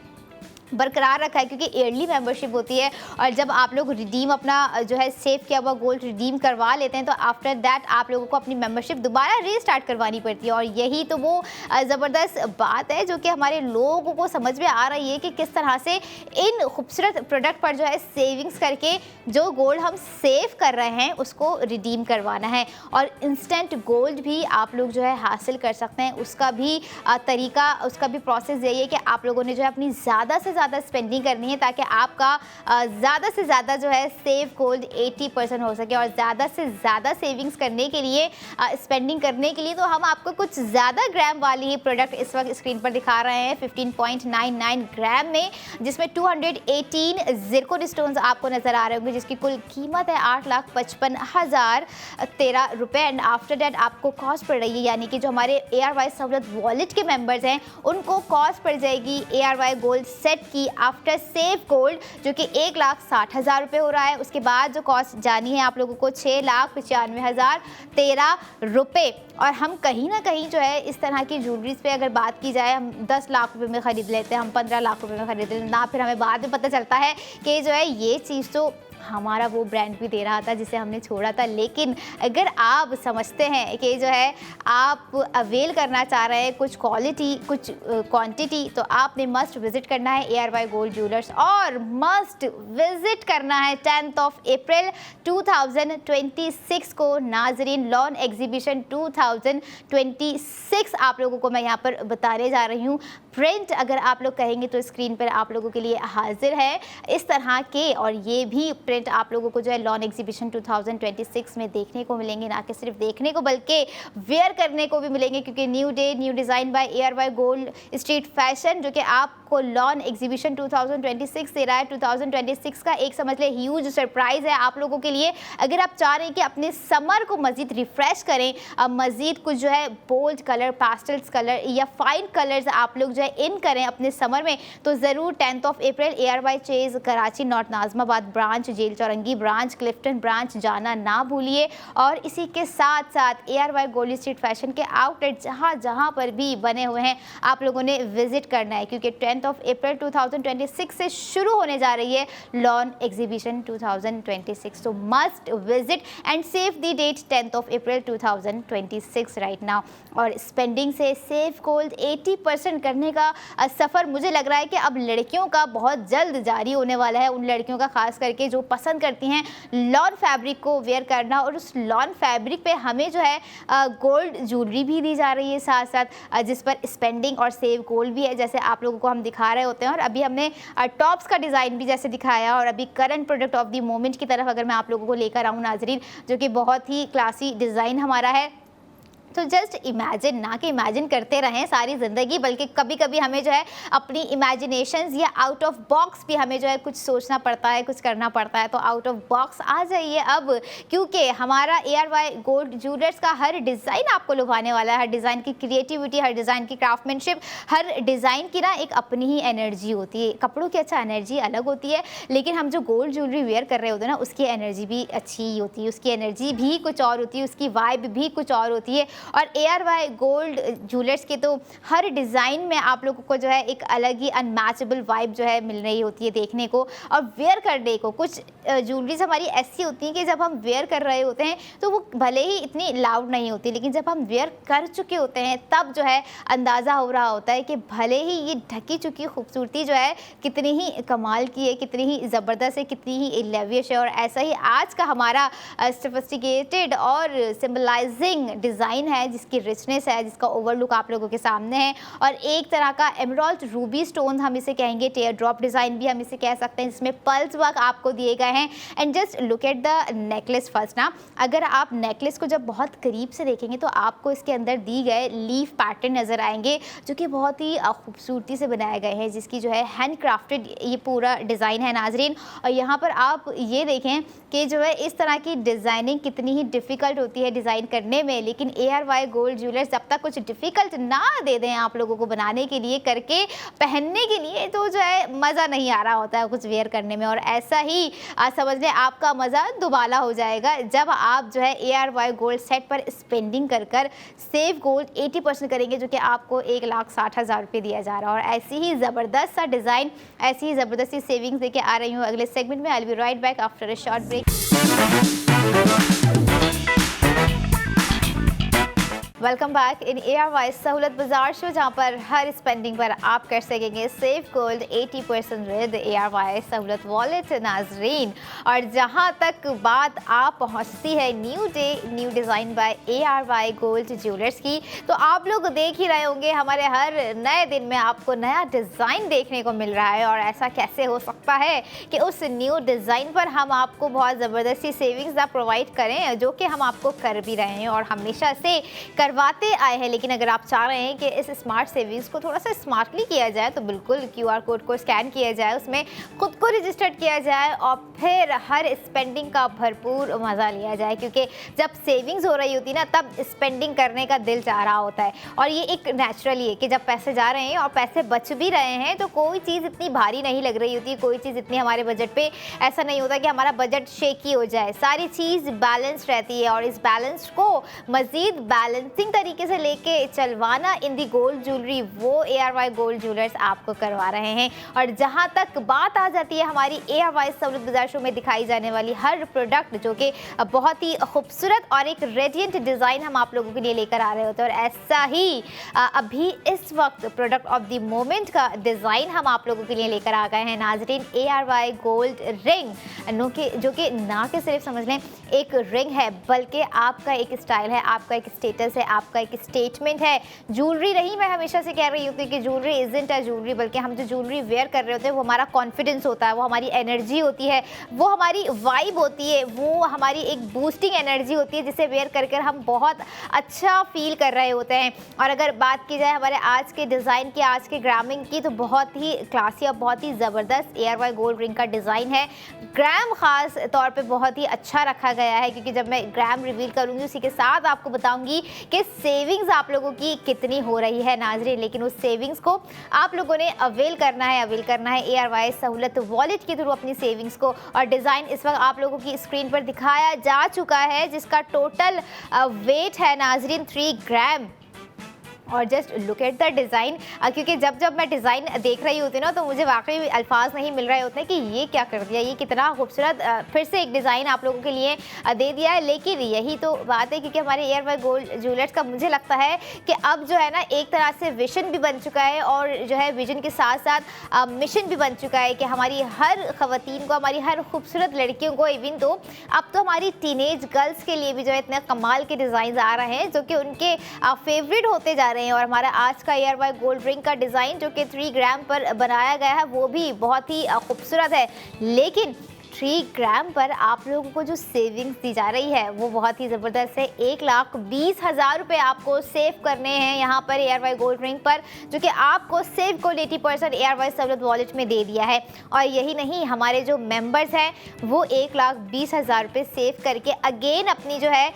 बरकरार रखा है, क्योंकि ईयरली मेंबरशिप होती है और जब आप लोग रिडीम अपना जो है सेव किया हुआ गोल्ड रिडीम करवा लेते हैं तो आफ्टर दैट आप लोगों को अपनी मेंबरशिप दोबारा रीस्टार्ट करवानी पड़ती है। और यही तो वो ज़बरदस्त बात है जो कि हमारे लोगों को समझ में आ रही है कि किस तरह से इन खूबसूरत प्रोडक्ट पर जो है सेविंग्स करके जो गोल्ड हम सेव कर रहे हैं उसको रिडीम करवाना है। और इंस्टेंट गोल्ड भी आप लोग जो है हासिल कर सकते हैं, उसका भी तरीका, उसका भी प्रोसेस यही है कि आप लोगों ने जो है अपनी ज़्यादा से ज़्यादा स्पेंडिंग करनी है ताकि आपका ज़्यादा से ज़्यादा जो है सेव गोल्ड 80% हो सके। और ज़्यादा से ज़्यादा सेविंग्स करने के लिए, स्पेंडिंग करने के लिए तो हम आपको कुछ ज़्यादा ग्राम वाली ही प्रोडक्ट इस वक्त स्क्रीन पर दिखा रहे हैं 15.99 ग्राम में, जिसमें 218 ज़िरकॉन स्टोन्स आपको नज़र आ रहे होंगे, जिसकी कुल कीमत है 8,55,013 रुपये। एंड आफ्टर डेट आपको कॉस्ट पड़ रही है, यानी कि जो हमारे ARY सहूलत वॉलेट के मेंबर्स हैं उनको कॉस्ट पड़ जाएगी ARY गोल्ड सेट की आफ्टर सेव गोल्ड, जो कि 1,60,000 रुपये हो रहा है। उसके बाद जो कॉस्ट जानी है आप लोगों को 6,95,013 रुपये। और हम कहीं ना कहीं जो है इस तरह की ज्वेलरीज पे अगर बात की जाए, हम 10 लाख रुपए में ख़रीद लेते हैं, हम 15 लाख रुपए में ख़रीद लेते हैं ना, फिर हमें बाद में पता चलता है कि जो है ये चीज़ तो हमारा वो ब्रांड भी दे रहा था जिसे हमने छोड़ा था। लेकिन अगर आप समझते हैं कि जो है आप अवेल करना चाह रहे हैं कुछ क्वालिटी कुछ क्वांटिटी, तो आपने मस्ट विज़िट करना है ARY गोल्ड ज्वेलर्स और मस्ट विज़िट करना है 10 अप्रैल 2026 को नाजरीन लॉन एग्जीबिशन 2026 आप लोगों को मैं यहाँ पर बताने जा रही हूँ। प्रिंट अगर आप लोग कहेंगे तो स्क्रीन पर आप लोगों के लिए हाजिर है इस तरह के, और ये भी प्रिंट आप लोगों को जो है लॉन एग्जीबिशन 2026 में देखने को मिलेंगे, ना कि सिर्फ देखने को बल्कि वेयर करने को भी मिलेंगे, क्योंकि new day new design bye ARY gold street fashion जो कि आपको लॉन एग्जीबिशन 2026 दे रहा है। 2026 का एक समझ ले ह्यूज सरप्राइज़ है आप लोगों के लिए। अगर आप चाह रहे हैं कि अपने समर को मज़ीद रिफ्रेश करें, मज़ीद कुछ जो है बोल्ड कलर, पास्टल्स कलर या फाइन कलर्स आप लोग जो है इन करें अपने समर में, तो ज़रूर 10 अप्रैल ARY Chase Karachi north Nazimabad branch, jail Chowrangi branch, Clifton branch जाना ना भूलिए। और इसी के साथ साथ ARY गोल्ड स्ट्रीट फैशन के आउटलेट जहाँ पर भी बने हुए हैं आप लोगों ने विजिट करना है, क्योंकि 10 अप्रैल 2026 से शुरू होने जा रही है लॉन एग्जीबिशन 2026। तो must visit and save the date 10 April 2026 right now. और स्पेंडिंग से सेव गोल्ड 80% करने का सफ़र मुझे लग रहा है कि अब लड़कियों का बहुत जल्द जारी होने वाला है। उन लड़कियों का खास करके जो पसंद करती हैं लॉन फैब्रिक को वेयर करना, और उस लॉन फैब्रिक पे हमें जो है गोल्ड ज्वेलरी भी दी जा रही है साथ साथ, जिस पर स्पेंडिंग और सेव गोल्ड भी है, जैसे आप लोगों को हम दिखा रहे होते हैं। और अभी हमने टॉप्स का डिज़ाइन भी जैसे दिखाया, और अभी current product of the moment की तरफ अगर मैं आप लोगों को लेकर आऊँ नाजरीन, जो कि बहुत ही क्लासी डिज़ाइन हमारा है। तो जस्ट इमेजिन, ना कि इमेजिन करते रहें सारी ज़िंदगी, बल्कि कभी कभी हमें जो है अपनी इमेजिनेशंस या आउट ऑफ बॉक्स भी हमें जो है कुछ सोचना पड़ता है, कुछ करना पड़ता है। तो आउट ऑफ बॉक्स आ जाइए अब, क्योंकि हमारा ARY गोल्ड ज्वेलर्स का हर डिज़ाइन आपको लुभाने वाला है। हर डिज़ाइन की क्रिएटिविटी, हर डिज़ाइन की क्राफ्टमैनशिप, हर डिज़ाइन की ना एक अपनी ही एनर्जी होती है। कपड़ों की अच्छा एनर्जी अलग होती है, लेकिन हम जो गोल्ड ज्वेलरी वेयर कर रहे होते हैं ना, उसकी एनर्जी भी अच्छी होती है, उसकी एनर्जी भी कुछ और होती है, उसकी वाइब भी कुछ और होती है। और ARY गोल्ड ज्वेलर्स के तो हर डिज़ाइन में आप लोगों को जो है एक अलग ही अनमैचेबल वाइब जो है मिल रही होती है देखने को और वेयर करने को। कुछ ज्वेलरीज हमारी ऐसी होती हैं कि जब हम वेयर कर रहे होते हैं तो वो भले ही इतनी लाउड नहीं होती, लेकिन जब हम वेयर कर चुके होते हैं तब जो है अंदाज़ा हो रहा होता है कि भले ही ये ढकी चुकी खूबसूरती जो है कितनी ही कमाल की है, कितनी ही ज़बरदस्त है, कितनी ही लेविश है। और ऐसा ही आज का हमारा सोफिस्टिकेटेड और सिंबलाइजिंग डिज़ाइन है, जिसकी रिचनेस है, जिसका ओवरलुक आप लोगों के सामने है, और एक तरह का एमराल्ड रूबी स्टोन हम इसे कहेंगे, टेयर ड्रॉप डिज़ाइन भी हम इसे कह सकते हैं, जिसमें पल्स वर्क आपको दिए गए हैं। And just look at the necklace first ना। अगर आप नेकलेस को जब बहुत करीब से देखेंगे तो आपको इसके अंदर दी गए लीफ पैटर्न नज़र आएंगे, जो कि बहुत ही खूबसूरती से बनाए गए हैं, जिसकी जो है हैंड क्राफ्टेड ये पूरा डिज़ाइन है नाजरीन। और यहाँ पर आप ये देखें कि जो है इस तरह की डिज़ाइनिंग कितनी ही डिफ़िकल्ट होती है डिज़ाइन करने में, लेकिन ARY गोल्ड ज्वेलर्स जब तक कुछ डिफ़िकल्ट ना दे दें आप लोगों को बनाने के लिए, करके पहनने के लिए, तो जो है मज़ा नहीं आ रहा होता है कुछ वेयर करने में। और ऐसा ही समझ लें आपका मज़ा दुबाला हो जाएगा जब आप जो है ARY गोल्ड सेट पर स्पेंडिंग कर सेव गोल्ड 80% करेंगे, जो कि आपको 1,60,000 रुपये दिया जा रहा है। और ऐसी ही ज़बरदस्त सा डिज़ाइन, ऐसी ही ज़बरदस्त सी सेविंग्स लेके आ रही हूँ अगले सेगमेंट में। I will be right back after a short break. Welcome back in ARY Sahulat Bazaar show, जहाँ पर हर स्पेंडिंग पर आप कर सकेंगे save gold 80% with ARY Sahulat wallet नाजरीन। और जहाँ तक बात आप पहुँचती है new day new design bye ARY gold jewellers की, तो आप लोग देख ही रहे होंगे हमारे हर नए दिन में आपको नया डिज़ाइन देखने को मिल रहा है। और ऐसा कैसे हो सकता है कि उस न्यू डिज़ाइन पर हम आपको बहुत ज़बरदस्ती सेविंग्स आप प्रोवाइड करें, जो कि हम आपको कर भी रहे हैं और हमेशा से करवाते आए हैं। लेकिन अगर आप चाह रहे हैं कि इस स्मार्ट सेविंग्स को थोड़ा सा स्मार्टली किया जाए, तो बिल्कुल QR कोड को स्कैन किया जाए, उसमें खुद को रजिस्टर्ड किया जाए और फिर हर स्पेंडिंग का भरपूर मज़ा लिया जाए। क्योंकि जब सेविंग्स हो रही होती ना, तब स्पेंडिंग करने का दिल चाह रहा होता है। और ये एक नेचुरली है कि जब पैसे जा रहे हैं और पैसे बच भी रहे हैं, तो कोई चीज़ इतनी भारी नहीं लग रही होती, कोई चीज़ इतनी हमारे बजट पे ऐसा नहीं होता कि हमारा बजट शेकी हो जाए। सारी चीज़ बैलेंस रहती है और इस बैलेंस को मज़ीद बैलेंसिंग तरीके से लेके चलवाना इन दी गोल्ड ज्वेलरी, वो ARY गोल्ड ज्वेलर्स आपको करवा रहे हैं। और जहां तक बात आ जाती है हमारी ARY सहूलत बाजार शो में दिखाई जाने वाली हर प्रोडक्ट, जो कि बहुत ही खूबसूरत और एक रेडियंट डिज़ाइन हम आप लोगों के लिए लेकर आ रहे होते हैं। और ऐसा ही अभी इस वक्त प्रोडक्ट ऑफ द मोमेंट का डिज़ाइन हम आप लोगों के लिए लेकर आ गए हैं नाजरीन, ARY गोल्ड रिंग, जो कि ना कि सिर्फ समझ लें एक रिंग है, बल्कि आपका एक स्टाइल है, आपका एक स्टेटस है, आपका एक स्टेटमेंट है। ज्वेलरी नहीं, मैं हमेशा से कह रही होती हूँ कि ज्वेलरी इज़न्ट अ ज्वेलरी, बल्कि हम जो ज्वेलरी वेयर कर रहे होते हैं वो हमारा कॉन्फिडेंस होता है, वो हमारी एनर्जी होती है, वो हमारी वाइब होती है, वो हमारी एक बूस्टिंग एनर्जी होती है, जिसे वेयर कर हम बहुत अच्छा फील कर रहे होते हैं। और अगर बात की जाए हमारे आज के डिज़ाइन की, आज के ग्रामिंग की, तो बहुत ही क्लासी और बहुत ही ज़बरदस्त ARY गोल्ड रिंग का डिज़ाइन है। ग्राम ख़ास तौर पे बहुत ही अच्छा रखा गया है, क्योंकि जब मैं ग्राम रिवील करूँगी उसी के साथ आपको बताऊँगी कि सेविंग्स आप लोगों की कितनी हो रही है नाजरीन। लेकिन उस सेविंग्स को आप लोगों ने अवेल करना है ARY सहूलत वॉलेट के थ्रू अपनी सेविंग्स को। और डिज़ाइन इस वक्त आप लोगों की स्क्रीन पर दिखाया जा चुका है, जिसका टोटल वेट है नाजरीन 3 ग्राम। और just look at the design, क्योंकि जब मैं डिज़ाइन देख रही होती ना, तो मुझे वाकई अल्फाज नहीं मिल रहे होते कि ये क्या कर दिया, ये कितना खूबसूरत फिर से एक डिज़ाइन आप लोगों के लिए दे दिया है। लेकिन यही तो बात है, क्योंकि हमारे ARY गोल्ड ज्वेलर्स का मुझे लगता है कि अब जो है ना एक तरह से विजन भी बन चुका है, और जो है विजन के साथ साथ मिशन भी बन चुका है कि हमारी हर ख़वातीन को, हमारी हर खूबसूरत लड़कियों को, इवन तो अब तो हमारी टीनेज गर्ल्स के लिए भी जो है इतने कमाल के डिज़ाइन आ रहे हैं, जो कि उनके फेवरेट होते जा रहे हैं। और हमारा आज का ARY गोल्ड रिंग का डिज़ाइन, जो कि 3 ग्राम पर बनाया गया है, वो भी बहुत ही खूबसूरत है। लेकिन 3 ग्राम पर आप लोगों को जो सेविंग्स दी जा रही है वो बहुत ही ज़बरदस्त है। 1,20,000 रुपये आपको सेव करने हैं यहाँ पर ARY गोल्ड रिंग पर, जो कि आपको सेव को 80% ARY सहूलत वॉलेट में दे दिया है। और यही नहीं, हमारे जो मेंबर्स हैं वो 1,20,000 रुपये सेव करके अगेन अपनी जो है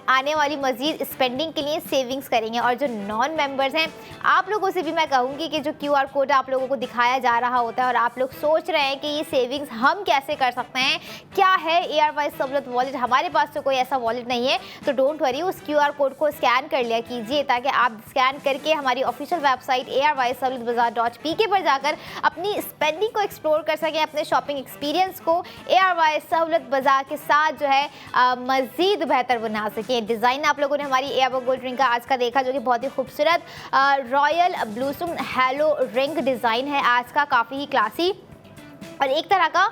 आने वाली मज़ीद स्पेंडिंग के लिए सेविंग्स करेंगे। और जो नॉन मेंबर्स हैं, आप लोगों से भी मैं कहूँगी कि जो QR कोड आप लोगों को दिखाया जा रहा होता है और आप लोग सोच रहे हैं कि ये सेविंग्स हम कैसे कर सकते हैं, क्या है ARY सहूलत वॉलेट, हमारे पास तो कोई ऐसा वॉलेट नहीं है, तो डोंट वरी, उस QR कोड को स्कैन कर लिया कीजिए, ताकि आप स्कैन करके हमारी ऑफिशियल वेबसाइट ARYSahultBazaar.pk पर जाकर अपनी स्पेंडिंग को एक्सप्लोर कर सकें, अपने शॉपिंग एक्सपीरियंस को ARY सहूलत बाजार के साथ जो है मज़ीद बेहतर बना सकें। डिज़ाइन आप लोगों ने हमारी ARY गोल्ड रिंग का आज का देखा, जो कि बहुत ही खूबसूरत रॉयल ब्लूसम हैलो रिंग डिज़ाइन है आज का, काफ़ी ही क्लासी। और एक तरह का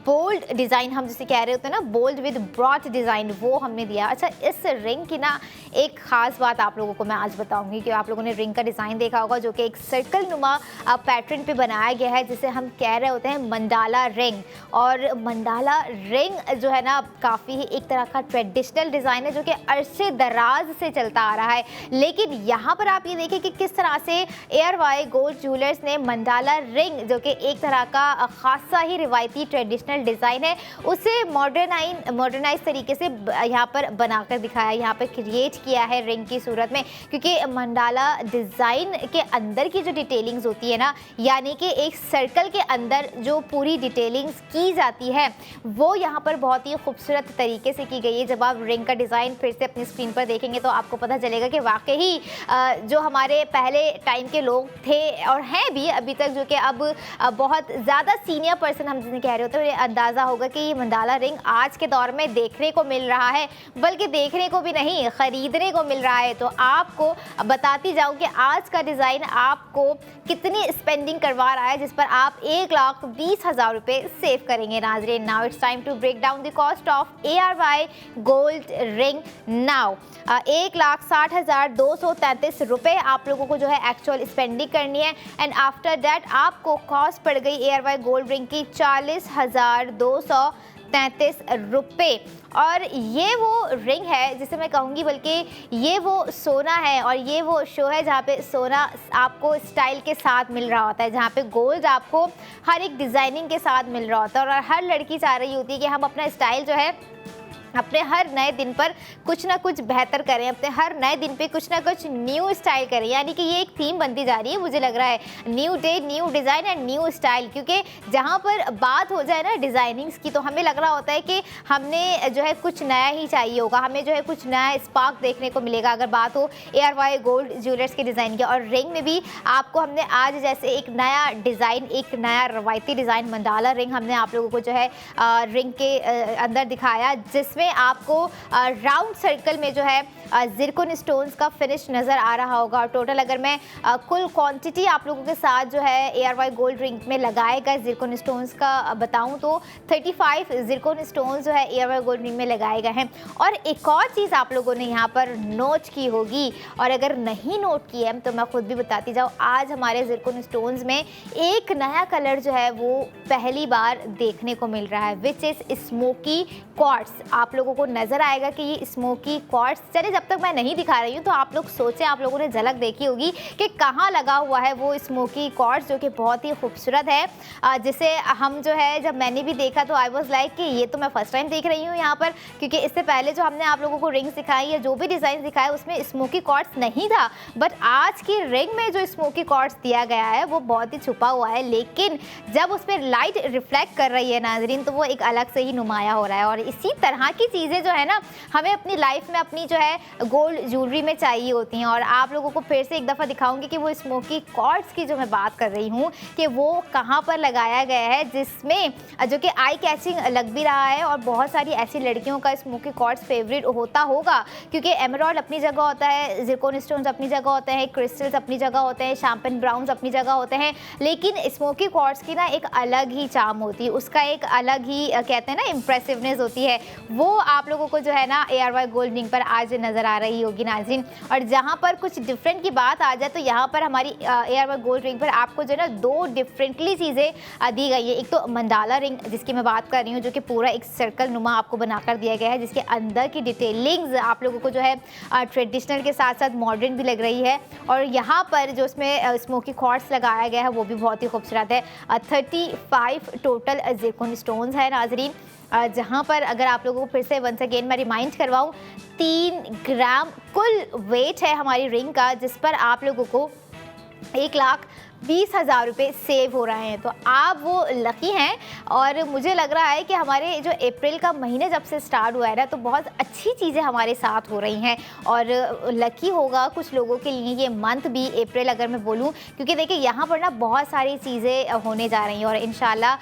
बोल्ड डिज़ाइन हम जिसे कह रहे होते हैं ना, बोल्ड विद ब्रॉड डिज़ाइन, वो हमने दिया। अच्छा, इस रिंग की ना एक ख़ास बात आप लोगों को मैं आज बताऊंगी कि आप लोगों ने रिंग का डिज़ाइन देखा होगा जो कि एक सर्कल नुमा पैटर्न पे बनाया गया है, जिसे हम कह रहे होते हैं मंडाला रिंग। और मंडाला रिंग जो है ना काफ़ी एक तरह का ट्रेडिशनल डिज़ाइन है जो कि अरसे दराज से चलता आ रहा है। लेकिन यहाँ पर आप ये देखिए कि किस तरह से ARY गोल्ड ज्वेलर्स ने मंडाला रिंग जो कि एक तरह का खासा ही रिवायती ट्रेडिशनल डिज़ाइन है, उसे मॉडर्नाइज तरीके से यहाँ पर बनाकर दिखाया, यहाँ पर क्रिएट किया है रिंग की सूरत में। क्योंकि मंडाला डिज़ाइन के अंदर की जो डिटेलिंग्स होती है ना, यानी कि एक सर्कल के अंदर जो पूरी डिटेलिंग्स की जाती है वो यहाँ पर बहुत ही खूबसूरत तरीके से की गई है। जब आप रिंग का डिज़ाइन फिर से अपनी स्क्रीन पर देखेंगे तो आपको पता चलेगा कि वाकई जो हमारे पहले टाइम के लोग थे और हैं भी अभी तक, जो कि अब बहुत ज़्यादा सीनियर पर्सन हम जिन्हें कह रहे होते हैं, उन्हें अंदाज़ा होगा कि ये मंडाला रिंग आज के दौर में देखने को मिल रहा है, बल्कि देखने को भी नहीं ख़रीदने को मिल रहा है। तो आपको बताती जाऊँ कि आज का डिज़ाइन आपको कितनी स्पेंडिंग करवा रहा है, जिस पर आप 1,20,000 रुपये सेव करेंगे। नाज़रीन, now it's time to break down the cost of ARY gold ring now. 1,60,233 रुपये आप लोगों को जो है एक्चुअल स्पेंडिंग करनी है। एंड आफ्टर दैट आपको कॉस्ट पड़ गई ARY गोल्ड रिंग की 40,233 रुपये। और ये वो रिंग है जिसे मैं कहूँगी, बल्कि ये वो सोना है और ये वो शो है जहाँ पे सोना आपको स्टाइल के साथ मिल रहा होता है, जहाँ पे गोल्ड आपको हर एक डिज़ाइनिंग के साथ मिल रहा होता है। और हर लड़की चाह रही होती है कि हम अपना स्टाइल जो है अपने हर नए दिन पर कुछ ना कुछ बेहतर करें, अपने हर नए दिन पे कुछ ना कुछ न्यू स्टाइल करें। यानी कि ये एक थीम बनती जा रही है, मुझे लग रहा है, new day new design and new style. क्योंकि जहाँ पर बात हो जाए ना डिज़ाइनिंग्स की, तो हमें लग रहा होता है कि हमने जो है कुछ नया ही चाहिए होगा, हमें जो है कुछ नया स्पार्क देखने को मिलेगा अगर बात हो ARY गोल्ड ज्वेलर्स के डिज़ाइन की। और रिंग में भी आपको हमने आज जैसे एक नया डिज़ाइन, एक नया रवायती डिज़ाइन मंडाला रिंग हमने आप लोगों को जो है रिंग के अंदर दिखाया, जिसमें आपको राउंड सर्कल में जो है ज़िरकॉन स्टोन्स का फिनिश नज़र आ रहा होगा। और टोटल अगर मैं कुल क्वांटिटी आप लोगों के साथ जो है ARY गोल्ड रिंग में लगाए गए ज़िरकॉन स्टोन्स का बताऊं तो 35 ज़िरकॉन स्टोन्स जो है ARY गोल्ड रिंग में लगाए गए हैं। और एक और चीज़ आप लोगों ने यहाँ पर नोट की होगी, और अगर नहीं नोट की है तो मैं खुद भी बताती जाऊँ, आज हमारे ज़िरकॉन स्टोन्स में एक नया कलर जो है वो पहली बार देखने को मिल रहा है, विच इज़ स्मोकी क्वार्ट्स। आप लोगों को नज़र आएगा कि ये स्मोकी क्वार्ट्स, चलिए जब तक मैं नहीं दिखा रही हूँ तो आप लोग सोचें, आप लोगों ने झलक देखी होगी कि कहाँ लगा हुआ है वो स्मोकी क्वार्ट्स, जो कि बहुत ही खूबसूरत है, जिसे हम जो है जब मैंने भी देखा तो आई वाज लाइक कि ये तो मैं फर्स्ट टाइम देख रही हूँ यहाँ पर। क्योंकि इससे पहले जो हमने आप लोगों को रिंग्स दिखाई या जो भी डिज़ाइन दिखाया उसमें स्मोकी क्वार्ट्स नहीं था, बट आज की रिंग में जो स्मोकी क्वार्ट्स दिया गया है वो बहुत ही छुपा हुआ है, लेकिन जब उस पर लाइट रिफ्लेक्ट कर रही है नाजरीन तो वो एक अलग से ही नुमाया हो रहा है। और इसी तरह की चीज़ें जो है ना हमें अपनी लाइफ में अपनी जो है गोल्ड ज्वेलरी में चाहिए होती हैं। और आप लोगों को फिर से एक दफ़ा दिखाऊंगी कि वो स्मोकी क्वार्ट्स की जो मैं बात कर रही हूँ कि वो कहाँ पर लगाया गया है, जिसमें जो कि आई कैचिंग लग भी रहा है। और बहुत सारी ऐसी लड़कियों का स्मोकी क्वार्ट्स फेवरेट होता होगा, क्योंकि एमराल्ड अपनी जगह होता है, ज़िरकॉन स्टोन्स अपनी जगह होते हैं, क्रिस्टल्स अपनी जगह होते हैं, शैम्पेन ब्राउन्स अपनी जगह होते हैं, लेकिन स्मोकी क्वार्ट्स की ना एक अलग ही चार्म होती है, उसका एक अलग ही कहते हैं ना इम्प्रेसिवनेस होती है, वो आप लोगों को जो है ना ARY गोल्ड रिंग पर आज नज़र आ रही होगी नाज़रीन। और जहाँ पर कुछ डिफरेंट की बात आ जाए तो यहाँ पर हमारी ARY गोल्ड रिंग पर आपको जो है ना दो डिफरेंटली चीज़ें दी गई है। एक तो मंडाला रिंग जिसकी मैं बात कर रही हूँ, जो कि पूरा एक सर्कल नुमा आपको बनाकर दिया गया है, जिसके अंदर की डिटेलिंग्स आप लोगों को जो है ट्रेडिशनल के साथ साथ मॉडर्न भी लग रही है। और यहाँ पर जो उसमें स्मोकी क्वार्ट्स लगाया गया है वो भी बहुत ही खूबसूरत है। 35 टोटल ज़िरकॉन स्टोन्स है नाजरीन, जहाँ पर अगर आप लोगों को फिर से वंस अगेन मैं रिमाइंड करवाऊँ 3 ग्राम कुल वेट है हमारी रिंग का, जिस पर आप लोगों को 1,20,000 रुपये सेव हो रहे हैं। तो आप वो लकी हैं। और मुझे लग रहा है कि हमारे जो अप्रैल का महीने जब से स्टार्ट हुआ है ना तो बहुत अच्छी चीज़ें हमारे साथ हो रही हैं। और लकी होगा कुछ लोगों के लिए ये मंथ भी, अप्रैल अगर मैं बोलूँ, क्योंकि देखिए यहाँ पर ना बहुत सारी चीज़ें होने जा रही हैं। और इंशाल्लाह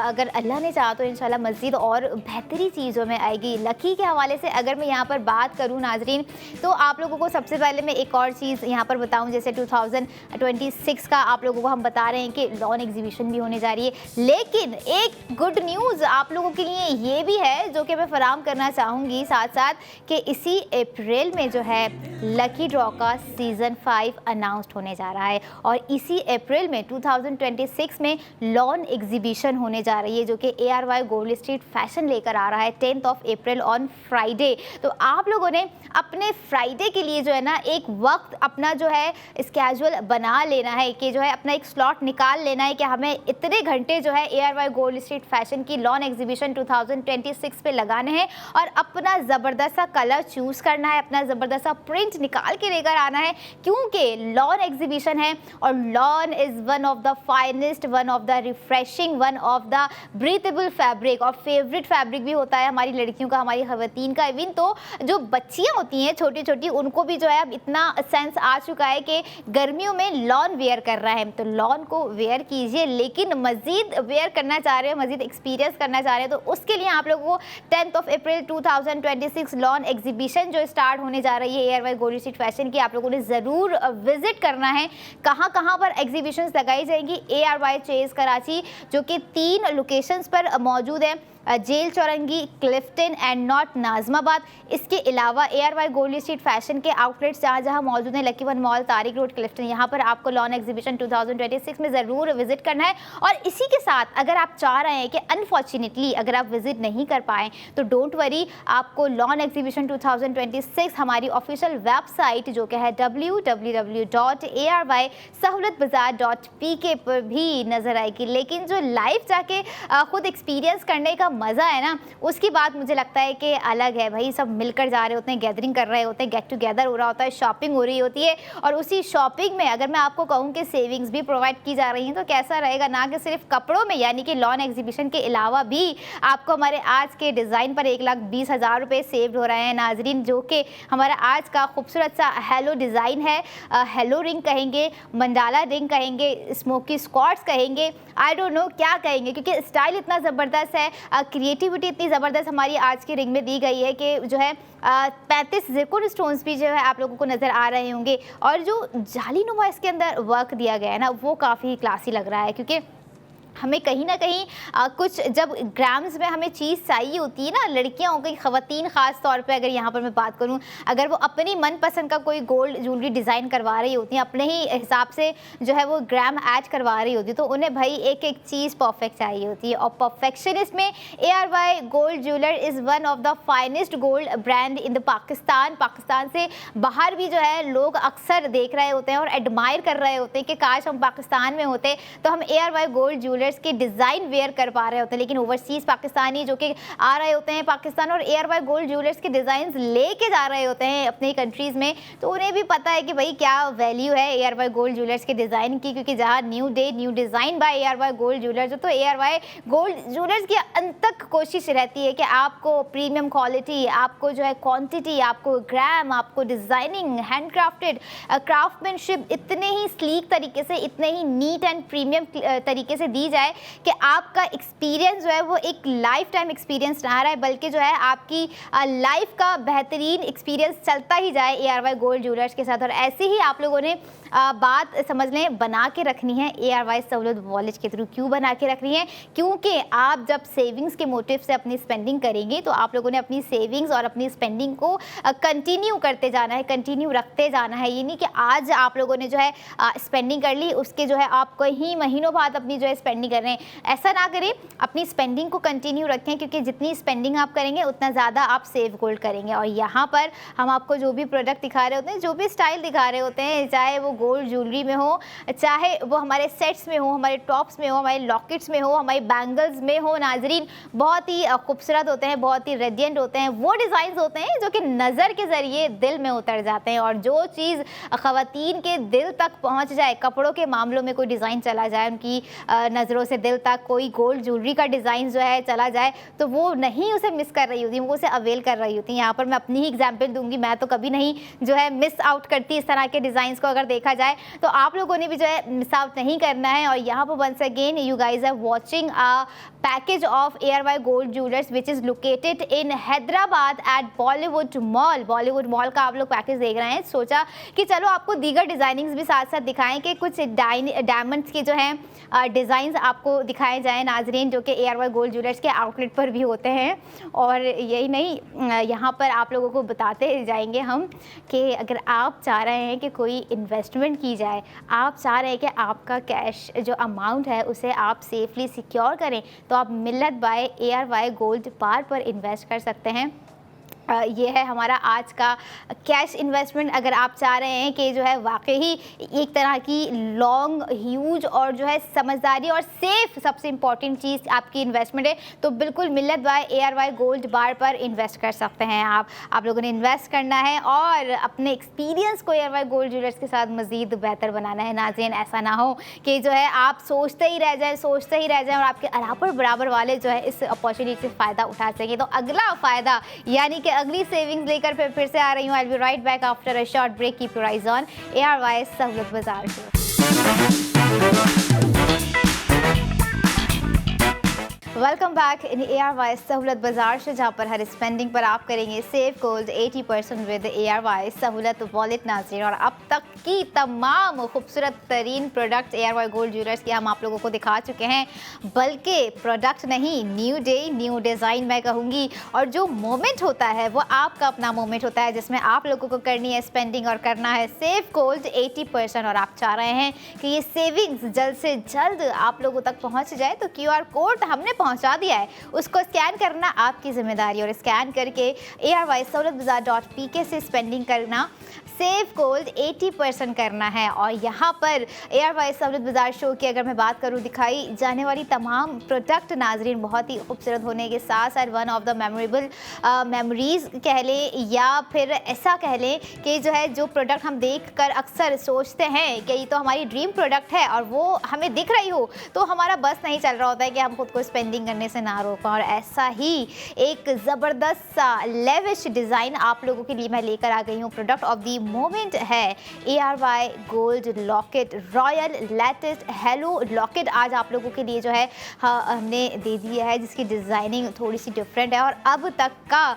अगर अल्लाह ने चाहा तो इंशाल्लाह मज़ीद और बेहतरी चीज़ों में आएगी। लकी के हवाले से अगर मैं यहाँ पर बात करूँ नाजरीन, तो आप लोगों को सबसे पहले मैं एक और चीज़ यहाँ पर बताऊँ, जैसे 2026 का आप लोगों को हम बता रहे हैं कि लॉन एग्जीबिशन भी होने जा रही है। लेकिन एक गुड न्यूज़ आप लोगों के लिए ये भी है जो कि मैं फराहम करना चाहूँगी साथ साथ, कि इसी अप्रैल में जो है लकी ड्रॉ का सीज़न 5 अनाउंस्ड होने जा रहा है और इसी अप्रैल में 2026 में लॉन एग्जीबिशन होने जा रही है जो कि ARY गोल्ड स्ट्रीट फैशन लेकर आ रहा है 10th of April on Friday. तो आप लोगों ने अपने फ्राइडे के लिए जो है ना एक वक्त अपना जो है स्केड्यूल बना लेना है कि जो है अपना एक स्लॉट निकाल लेना है कि हमें इतने घंटे जो है ARY गोल्ड स्ट्रीट फैशन की लॉन एग्जीबिशन 2026 पे लगाने हैं और अपना ज़बरदस्त सा कलर चूज़ करना है, अपना ज़बरदस्त सा प्रिंट निकाल के लेकर आना है, क्योंकि लॉन एग्जीबिशन है और lawn is one of the finest, one of the refreshing, one of the breathable fabric और फेवरेट फैब्रिक भी होता है हमारी लड़कियों का, हमारी खवातीन का। इवन तो जो बच्चियाँ होती हैं छोटी छोटी, उनको भी जो है अब इतना सेंस आ चुका है कि गर्मियों में लॉन वेयर कर रहा है, तो लॉन को वेयर कीजिए। लेकिन मज़ीद वेयर करना चाह रहे हो, मज़ीद एक्सपीरियंस करना चाह रहे हैं, तो उसके लिए आप लोगों को 10th of April 2026 lawn exhibition जो स्टार्ट होने जा रही है ARY गोल्ड स्ट्रीट फैशन की, आप लोगों ने ज़रूर विजिट करना है। कहाँ कहाँ पर एग्जीबिशंस लगाई जाएंगी? ARY चेज़ कराची जो कि 3 लोकेशंस पर मौजूद है, jail Chaurangi, Clifton and north नाज़माबाद। इसके अलावा ARY गोल्ड स्ट्रीट फैशन के आउटलेट्स जहाँ जहाँ मौजूद हैं, lucky one mall, Tariq road, Clifton, यहाँ पर आपको लॉन एग्जीबिशन 2026 में ज़रूर विजिट करना है। और इसी के साथ अगर आप चाह रहे हैं कि अनफॉर्चुनेटली अगर आप विजिट नहीं कर पाएँ तो डोंट वरी, आपको लॉन एग्जीबिशन 2026 हमारी ऑफिशियल वेबसाइट जो कि है www.arysahulatbazaar.pk पर भी नज़र आएगी। लेकिन जो लाइव जाके खुद एक्सपीरियंस करने का मज़ा है ना, उसकी बात मुझे लगता है कि अलग है भाई। सब मिलकर जा रहे होते हैं, गैदरिंग कर रहे होते हैं, गेट टुगेदर हो रहा होता है, शॉपिंग हो रही होती है और उसी शॉपिंग में अगर मैं आपको कहूँ कि सेविंग्स भी प्रोवाइड की जा रही हैं तो कैसा रहेगा ना, कि सिर्फ कपड़ों में, यानी कि लॉन एग्जीबिशन के अलावा भी आपको हमारे आज के डिज़ाइन पर 1,20,000 रुपये सेव हो रहे हैं नाजरीन, जो कि हमारा आज का खूबसूरत सा हेलो डिज़ाइन है। हेलो रिंग कहेंगे, मंडाला रिंग कहेंगे, स्मोकी स्क्वाट्स कहेंगे, आई डोंट नो क्या कहेंगे, क्योंकि स्टाइल इतना ज़बरदस्त है, क्रिएटिविटी इतनी ज़बरदस्त हमारी आज की रिंग में दी गई है कि जो है 35 ज़िरकोन स्टोन्स भी जो है आप लोगों को नज़र आ रहे होंगे। और जो जालीनुमा इसके अंदर वर्क दिया गया है ना, वो काफ़ी क्लासी लग रहा है, क्योंकि हमें कहीं ना कहीं कुछ जब ग्राम्स में हमें चीज़ चाहिए होती है ना, लड़कियां हो गई, ख़वातीन ख़ास तौर पे अगर यहाँ पर मैं बात करूँ, अगर वो अपनी मनपसंद का कोई गोल्ड ज्वेलरी डिज़ाइन करवा रही होती हैं, अपने ही हिसाब से जो है वो ग्राम ऐड करवा रही होती है, तो उन्हें भाई एक एक चीज़ परफेक्ट चाहिए होती है। और परफेक्शनिस्ट में ARY gold jeweller is one of the finest gold brand in the Pakistan से बाहर भी जो है लोग अक्सर देख रहे होते हैं और एडमायर कर रहे होते हैं कि काश हम पाकिस्तान में होते तो हम ARY गोल्ड ज्वेलर के डिज़ाइन वेयर कर पा रहे होते हैं। लेकिन ओवरसीज़ पाकिस्तानी जो कि आ रहे होते हैं पाकिस्तान और ARY गोल्ड ज्वेलर्स के डिज़ाइन लेके जा रहे होते हैं अपनी कंट्रीज़ में, तो उन्हें भी पता है कि भाई क्या वैल्यू है ARY गोल्ड ज्वेलर्स के डिज़ाइन की, क्योंकि जहाँ new day new design bye ARY gold jewellers, तो ARY गोल्ड ज्वेलर्स की अंतक कोशिश रहती है कि आपको प्रीमियम क्वालिटी, आपको जो है क्वान्टिटी, आपको ग्राम, आपको डिज़ाइनिंग, हैंड क्राफ्टेड क्राफ्टमैनशिप इतने ही स्लीक तरीके से, इतने ही नीट एंड प्रीमियम तरीके से दी जाए कि आपका एक्सपीरियंस जो है वो एक लाइफ टाइम एक्सपीरियंस ना रहा है, बल्कि जो है आपकी लाइफ का बेहतरीन एक्सपीरियंस चलता ही जाए ARY गोल्ड ज्वेलर्स के साथ। और ऐसे ही आप लोगों ने बात समझ लें बना के रखनी है ARY सहूलत वॉलेट के थ्रू। क्यों बना के रखनी है? क्योंकि आप जब सेविंग्स के मोटिव से अपनी स्पेंडिंग करेंगे तो आप लोगों ने अपनी सेविंग्स और अपनी स्पेंडिंग को कंटिन्यू करते जाना है, कंटिन्यू रखते जाना है। ये नहीं कि आज आप लोगों ने जो है स्पेंडिंग कर ली, उसके जो है आप कई महीनों बाद अपनी जो है स्पेंडिंग कर रहे हैं, ऐसा ना करें। अपनी स्पेंडिंग को कंटिन्यू रखें, क्योंकि जितनी स्पेंडिंग आप करेंगे उतना ज़्यादा आप सेव गोल्ड करेंगे। और यहाँ पर हम आपको जो भी प्रोडक्ट दिखा रहे होते हैं, जो भी स्टाइल दिखा रहे होते हैं, चाहे वो गोल्ड ज्वेलरी में हो, चाहे वो हमारे सेट्स में हो, हमारे टॉप्स में हो, हमारे लॉकेट्स में हो, हमारे बैंगल्स में हो, नाजरीन बहुत ही खूबसूरत होते हैं, बहुत ही रेडिएंट होते हैं। वो डिज़ाइन होते हैं जो कि नज़र के ज़रिए दिल में उतर जाते हैं। और जो चीज़ ख़वातीन के दिल तक पहुँच जाए, कपड़ों के मामलों में कोई डिज़ाइन चला जाए उनकी नज़रों नज़रों से दिल तक कोई गोल्ड ज्वेलरी का डिज़ाइन जो है चला जाए तो वो नहीं उसे मिस कर रही होती, वो उसे अवेल कर रही होती। यहाँ पर मैं अपनी ही एग्जाम्पल दूंगी, मैं तो कभी नहीं जो है मिस आउट करती इस तरह के डिज़ाइंस को। अगर देखा जाए तो आप लोगों ने भी जो है मिस आउट नहीं करना है। और यहाँ पर once again you guys are watching a package of ARY gold jewellers which is located in Hyderabad at Bollywood mall. Bollywood mall का आप लोग पैकेज देख रहे हैं। सोचा कि चलो आपको दीगर डिज़ाइनिंग्स भी साथ साथ दिखाएं कि कुछ डायमंड्स के जो हैं डिज़ाइंस आपको दिखाए जाएं नाजरीन, जो कि ARY गोल्ड ज्वेलर्स के आउटलेट पर भी होते हैं। और यही नहीं, यहाँ पर आप लोगों को बताते जाएंगे हम कि अगर आप चाह रहे हैं कि कोई इन्वेस्टमेंट की जाए, आप चाह रहे हैं कि आपका कैश जो अमाउंट है उसे आप सेफली सिक्योर करें, तो आप मिल्लत बाय ARY गोल्ड बार पर इन्वेस्ट कर सकते हैं। ये है हमारा आज का कैश इन्वेस्टमेंट। अगर आप चाह रहे हैं कि जो है वाकई एक तरह की लॉन्ग ह्यूज और जो है समझदारी और सेफ सबसे इम्पॉर्टेंट चीज़ आपकी इन्वेस्टमेंट है, तो बिल्कुल मिल्लत बाय ARY गोल्ड बार पर इन्वेस्ट कर सकते हैं। आप लोगों ने इन्वेस्ट करना है और अपने एक्सपीरियंस को ARY गोल्ड ज्वेलर्स के साथ मज़ीद बेहतर बनाना है नाज़रीन। ऐसा ना हो कि जो है आप सोचते ही रह जाएँ और आपके बराबर वाले जो है इस अपॉर्चुनिटी से फ़ायदा उठा सकें। तो अगला फ़ायदा यानी कि अगली सेविंग्स लेकर फिर से आ रही हूँ। I will be right back after a short break. Keep your eyes on ARY Sahulat Bazaar show. Welcome back in ARY Sahulat Bazaar show, जहाँ पर हर स्पेंडिंग पर आप करेंगे save gold 80% with ARY Sahulat wallet नाज़रीन। और अब तक की तमाम खूबसूरत तरीन प्रोडक्ट ARY गोल्ड ज्वेलर्स के हम आप लोगों को दिखा चुके हैं, बल्कि प्रोडक्ट नहीं, न्यू डे न्यू डिज़ाइन मैं कहूँगी। और जो मोमेंट होता है वो आपका अपना मोमेंट होता है, जिसमें आप लोगों को करनी है स्पेंडिंग और करना है सेव गोल्ड 80%। और आप चाह रहे हैं कि ये सेविंग्स जल्द से जल्द आप लोगों तक पहुँच जाए, तो QR कोड हमने पहुंचा दिया है, उसको स्कैन करना आपकी जिम्मेदारी। और स्कैन करके ARY-सहूलतबाजार.pk से स्पेंडिंग करना, सेव गोल्ड 80% करना है। और यहाँ पर ARY सहूलत बाजार शो की अगर मैं बात करूँ, दिखाई जाने वाली तमाम प्रोडक्ट नाजरीन बहुत ही खूबसूरत होने के साथ साथ one of the memorable memories कह लें, या फिर ऐसा कह लें कि जो है जो प्रोडक्ट हम देख कर अक्सर सोचते हैं कि ये तो हमारी ड्रीम प्रोडक्ट है और वो हमें दिख रही हो तो हमारा बस नहीं चल रहा होता है कि हम खुद को स्पेंडिंग करने से ना रोक पाएं। और ऐसा ही एक ज़बरदस्त सा लेविश डिज़ाइन आप लोगों के लिए मैं लेकर आ गई हूँ। प्रोडक्ट ऑफ द मोमेंट है ARY gold locket, royal latest hello locket आज आप लोगों के लिए जो है हमने दे दिया है, जिसकी डिज़ाइनिंग थोड़ी सी डिफरेंट है और अब तक का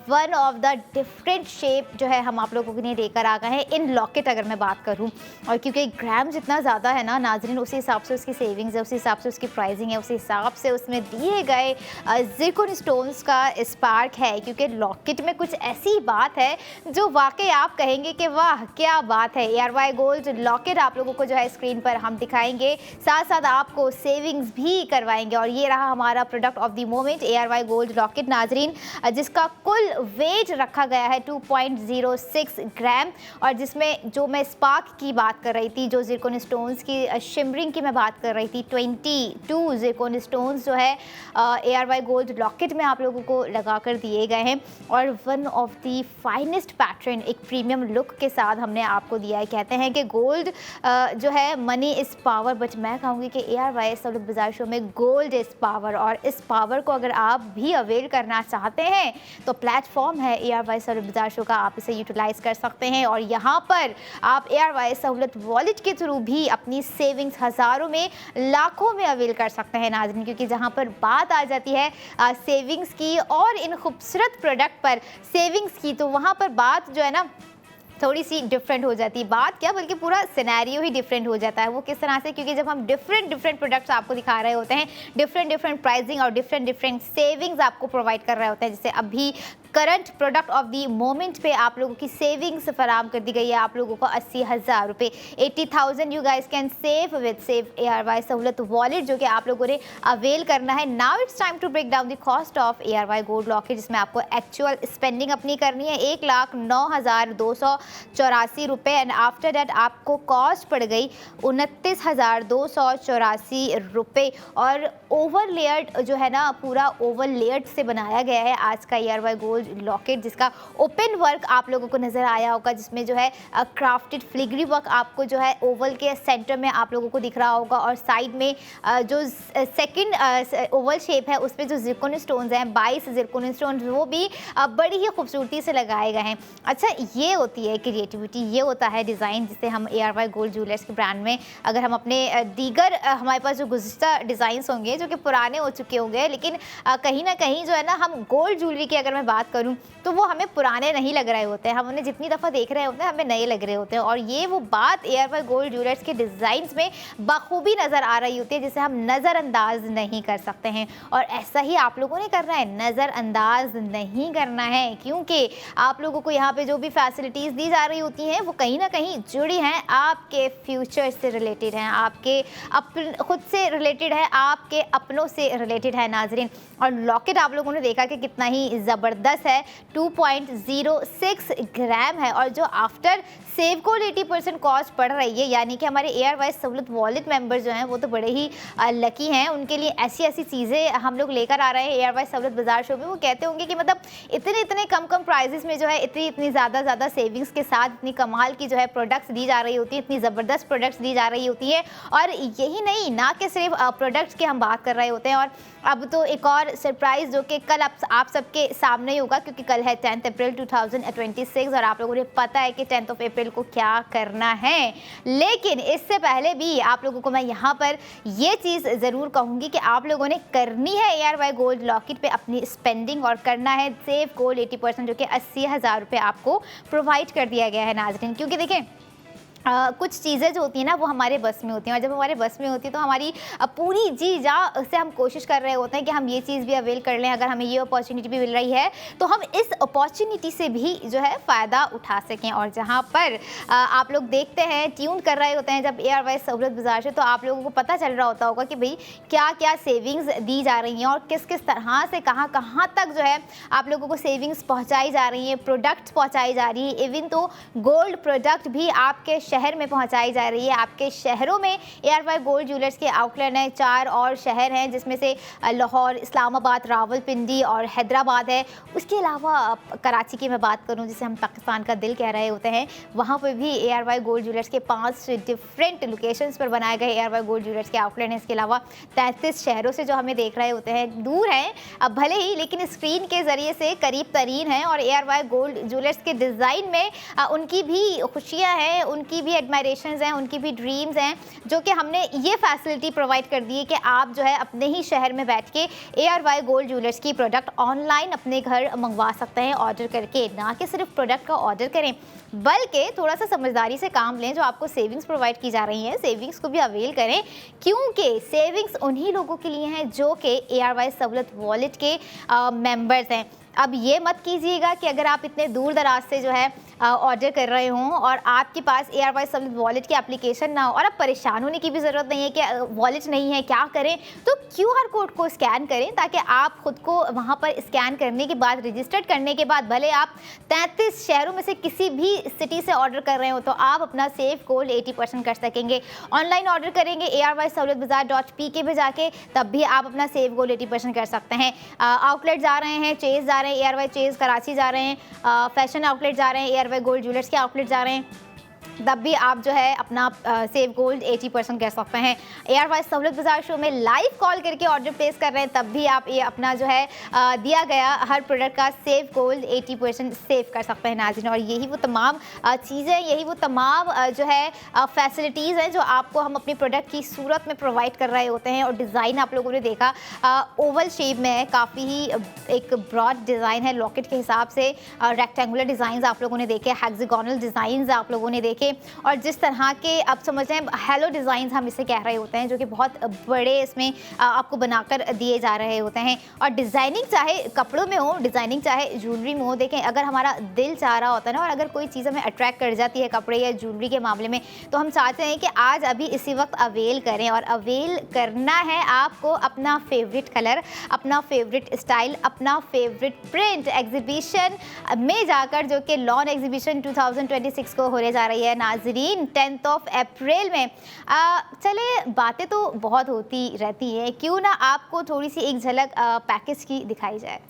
one of the different shape जो है हम आप लोगों के लिए लेकर आ गए हैं इन लॉकेट। अगर मैं बात करूं, और क्योंकि ग्राम जितना ज़्यादा है ना नाजरीन, उसी हिसाब से उसकी सेविंग्स है, उसी हिसाब से उसकी प्राइसिंग है, उसी हिसाब से उसमें दिए गए ज़िरकॉन स्टोन्स का स्पार्क है। क्योंकि लॉकेट में कुछ ऐसी बात है जो वाकई आप कहेंगे कि वाह क्या बात है। ARY गोल्ड लॉकेट आप लोगों को जो है स्क्रीन पर हम दिखाएंगे, साथ साथ आपको सेविंग्स भी करवाएंगे। और ये रहा हमारा product of the moment ARY gold locket नाजरीन, जिसका कुल वेट रखा गया है 2.06 ग्राम। और जिसमें जो मैं स्पार्क की बात कर रही थी, जो ज़िरकॉन स्टोन्स की शिमरिंग की मैं बात कर रही थी, 22 ज़िरकॉन स्टोन्स जो है ARY गोल्ड लॉकेट में आप लोगों को लगा कर दिए गए हैं। और one of the finest pattern, एक प्रीमियम लुक के साथ हमने आपको दिया है। कहते हैं कि गोल्ड जो है मनी इज़ पावर, बट मैं कहूँगी कि ARY सहूलत बाजार शो में गोल्ड इज़ पावर। और इस पावर को अगर आप भी अवेल करना चाहते हैं तो प्लेटफॉर्म है ARY सहूलत बाजार शो का, आप इसे यूटिलाइज़ कर सकते हैं। और यहाँ पर आप ARY सहूलत वॉलेट के थ्रू भी अपनी सेविंग्स हज़ारों में लाखों में अवेल कर सकते हैं नाज़रीन। क्योंकि जहाँ पर बात आ जाती है सेविंग्स की और इन खूबसूरत प्रोडक्ट पर सेविंग्स की, तो वहाँ पर बात जो है ना थोड़ी सी डिफरेंट हो जाती है। बात क्या, बल्कि पूरा सिनेरियो ही डिफरेंट हो जाता है। वो किस तरह से, क्योंकि जब हम डिफरेंट प्रोडक्ट्स आपको दिखा रहे होते हैं, डिफरेंट प्राइसिंग और डिफरेंट सेविंग्स आपको प्रोवाइड कर रहे होते हैं। जैसे अभी current product of the moment पे आप लोगों की सेविंग्स फराम कर दी गई है आप लोगों को 80,000 रुपये, 80,000 you guys can save with save ARY Sahulat wallet, जो कि आप लोगों ने अवेल करना है। Now it's time to break down the cost of ARY gold locket, जिसमें आपको एक्चुअल स्पेंडिंग अपनी करनी है 1,09,284 रुपये। एंड आफ्टर दैट आपको कॉस्ट पड़ गई 29,284 रुपये। और ओवर लेयर्ड जो है ना, पूरा ओवर लेयर्ड से बनाया गया है आज का ARY गोल्ड गोल्ड लॉकेट, जिसका ओपन वर्क आप लोगों को नज़र आया होगा, जिसमें जो है क्राफ्टेड फिलिग्री वर्क आपको जो है ओवल के सेंटर में आप लोगों को दिख रहा होगा, और साइड में जो सेकंड ओवल शेप है उस पर जो ज़िरकोनियम स्टोन्स हैं, 22 ज़िरकोनियम स्टोन्स, वो भी बड़ी ही खूबसूरती से लगाए गए हैं। अच्छा, ये होती है क्रिएटिविटी, ये होता है डिज़ाइन, जिसे हम ARY गोल्ड ज्वेलर्स के ब्रांड में, अगर हम अपने दीगर हमारे पास जो गुज़िश्ता डिज़ाइंस होंगे जो कि पुराने हो चुके होंगे, लेकिन कहीं ना कहीं जो है ना, हम गोल्ड ज्वेलरी की अगर मैं बात करूं तो वो हमें पुराने नहीं लग रहे होते हैं, हम उन्हें जितनी दफ़ा देख रहे होते हैं हमें नए लग रहे होते हैं। और ये वो बात ARY गोल्ड ज्वेलर्स के डिज़ाइंस में बखूबी नज़र आ रही होती है, जिसे हम नज़रअंदाज नहीं कर सकते हैं। और ऐसा ही आप लोगों ने करना है, नज़रअंदाज नहीं करना है, क्योंकि आप लोगों को यहाँ पे जो भी फैसिलिटीज़ दी जा रही होती हैं वो कहीं ना कहीं जुड़ी हैं आपके फ्यूचर से रिलेटेड हैं, आपके खुद से रिलेटेड है, आपके अपनों से रिलेटेड है नाजरीन। और लॉकेट आप लोगों ने देखा कि कितना ही ज़बरदस्त है, 2.06 ग्राम है, और जो आफ्टर सेव कोल 80% कॉस्ट पड़ रही है, यानी कि हमारे ARY सहूलत वॉलेट मेंबर जो हैं वो तो बड़े ही लकी हैं, उनके लिए ऐसी ऐसी चीज़ें हम लोग लेकर आ रहे हैं ARY सहूलत बाजार शो में। वो कहते होंगे कि मतलब इतने कम प्राइजेस में जो है इतनी ज़्यादा सेविंग्स के साथ इतनी कमाल की जो है प्रोडक्ट्स दी जा रही होती है, इतनी ज़बरदस्त प्रोडक्ट्स दी जा रही होती है। और यही नहीं, ना कि सिर्फ प्रोडक्ट्स की हम बात कर रहे होते हैं, और अब तो एक और सरप्राइज़ जो कि कल आप सबके सामने ही होगा, क्योंकि कल है 10 अप्रैल 2026 और आप लोगों ने पता है कि 10 अप्रैल को क्या करना है। लेकिन इससे पहले भी आप लोगों को मैं यहाँ पर ये चीज़ ज़रूर कहूँगी कि आप लोगों ने करनी है ARY गोल्ड लॉकेट पे अपनी स्पेंडिंग, और करना है सेव गोल्ड 80%, जो कि 80,000 रुपये आपको प्रोवाइड कर दिया गया है नाज़रीन। क्योंकि देखें, कुछ चीज़ें जो होती हैं ना वो हमारे बस में होती हैं, और जब हमारे बस में होती है तो हमारी पूरी जी जा से हम कोशिश कर रहे होते हैं कि हम ये चीज़ भी अवेल कर लें। अगर हमें ये अपॉर्चुनिटी भी मिल रही है तो हम इस अपॉर्चुनिटी से भी जो है फ़ायदा उठा सकें। और जहाँ पर आप लोग देखते हैं, ट्यून कर रहे होते हैं जब ARY सहूलत बाजार से, तो आप लोगों को पता चल रहा होता होगा कि भाई क्या क्या सेविंग्स दी जा रही हैं, और किस किस तरह से कहाँ कहाँ तक जो है आप लोगों को सेविंग्स पहुँचाई जा रही हैं, प्रोडक्ट्स पहुँचाई जा रही है। इवन तो गोल्ड प्रोडक्ट भी आपके शहर में पहुंचाई जा रही है। आपके शहरों में ARY गोल्ड ज्वेलर्स के आउटलेट हैं, 4 और शहर हैं, जिसमें से लाहौर, इस्लामाबाद, रावलपिंडी और हैदराबाद है। उसके अलावा कराची की मैं बात करूं, जिसे हम पाकिस्तान का दिल कह रहे होते हैं, वहां पर भी ARY गोल्ड ज्वेलर्स के 5 डिफरेंट लोकेशंस पर बनाए गए ARY गोल्ड ज्वेलर्स के आउटलेट हैं। इसके अलावा 33 शहरों से जो हमें देख रहे होते हैं दूर हैं अब भले ही, लेकिन स्क्रीन के ज़रिए से करीब तरीन हैं। और ARY गोल्ड ज्वेलर्स के डिज़ाइन में उनकी भी खुशियाँ हैं, उनकी भी एडमायरेशंस हैं, उनकी भी ड्रीम्स हैं, जो कि हमने ये फैसिलिटी प्रोवाइड कर दी है कि आप जो है अपने ही शहर में बैठ के ARY गोल्ड ज्वेलर्स की प्रोडक्ट ऑनलाइन अपने घर मंगवा सकते हैं ऑर्डर करके। ना कि सिर्फ प्रोडक्ट का ऑर्डर करें, बल्कि थोड़ा सा समझदारी से काम लें। जो आपको सेविंग्स प्रोवाइड की जा रही हैं, सेविंग्स को भी अवेल करें, क्योंकि सेविंग्स उन्हीं लोगों के लिए हैं जो कि ARY सहूलत वॉलेट के मेंबर्स हैं। अब ये मत कीजिएगा कि अगर आप इतने दूर दराज से जो है ऑर्डर कर रहे हों और आपके पास ARY सहूलत वॉलेट की एप्लीकेशन ना हो, और अब परेशान होने की भी ज़रूरत नहीं है कि वॉलेट नहीं है, क्या करें। तो QR कोड को स्कैन करें, ताकि आप खुद को वहाँ पर स्कैन करने के बाद, रजिस्टर्ड करने के बाद, भले आप 33 शहरों में से किसी भी सिटी से ऑर्डर कर रहे हो, तो आप अपना सेव गोल्ड 80% कर सकेंगे। ऑनलाइन ऑर्डर करेंगे ARYSahultBazaar.pk पे जाके, तब भी आप अपना सेव गोल्ड 80% कर सकते हैं। आउटलेट जा रहे हैं, चेज़ जा रहे हैं, ARY चेज़ कराची जा रहे हैं, फैशन आउटलेट जा रहे हैं, ARY गोल्ड ज्वेलर्स के आउटलेट जा रहे हैं, तब भी आप जो है अपना सेव गोल्ड 80% कर सकते हैं। ARY सहूलत बाजार शो में लाइव कॉल करके ऑर्डर प्लेस कर रहे हैं, तब भी आप ये अपना जो है दिया गया हर प्रोडक्ट का सेव गोल्ड 80% सेव कर सकते हैं नाज़रीन। और यही वो तमाम चीज़ें, यही वो तमाम जो है फैसिलिटीज़ हैं जो आपको हम अपनी प्रोडक्ट की सूरत में प्रोवाइड कर रहे होते हैं। और डिज़ाइन आप लोगों ने देखा ओवल शेप में है, काफ़ी ही एक ब्रॉड डिज़ाइन है लॉकेट के हिसाब से। रेक्टेंगुलर डिज़ाइन आप लोगों ने देखे, हेक्सागोनल डिज़ाइन आप लोगों ने देखे, और जिस तरह के आप समझ रहे हैं हेलो डिज़ाइन हम इसे कह रहे होते हैं, जो कि बहुत बड़े इसमें आपको बनाकर दिए जा रहे होते हैं। और डिज़ाइनिंग चाहे कपड़ों में हो, डिज़ाइनिंग चाहे ज्वेलरी में हो, देखें अगर हमारा दिल चाह रहा होता है ना, और अगर कोई चीज़ हमें अट्रैक्ट कर जाती है कपड़े या ज्वेलरी के मामले में, तो हम चाहते हैं कि आज अभी इसी वक्त अवेल करें। और अवेल करना है आपको अपना फेवरेट कलर, अपना फेवरेट स्टाइल, अपना फेवरेट प्रिंट एग्जीबिशन में जाकर, जो कि लॉन एग्जीबिशन 2026 को होने जा रही है नाजरीन 10 अप्रैल में। चले बातें तो बहुत होती रहती हैं, क्यों ना आपको थोड़ी सी एक झलक पैकेज की दिखाई जाए।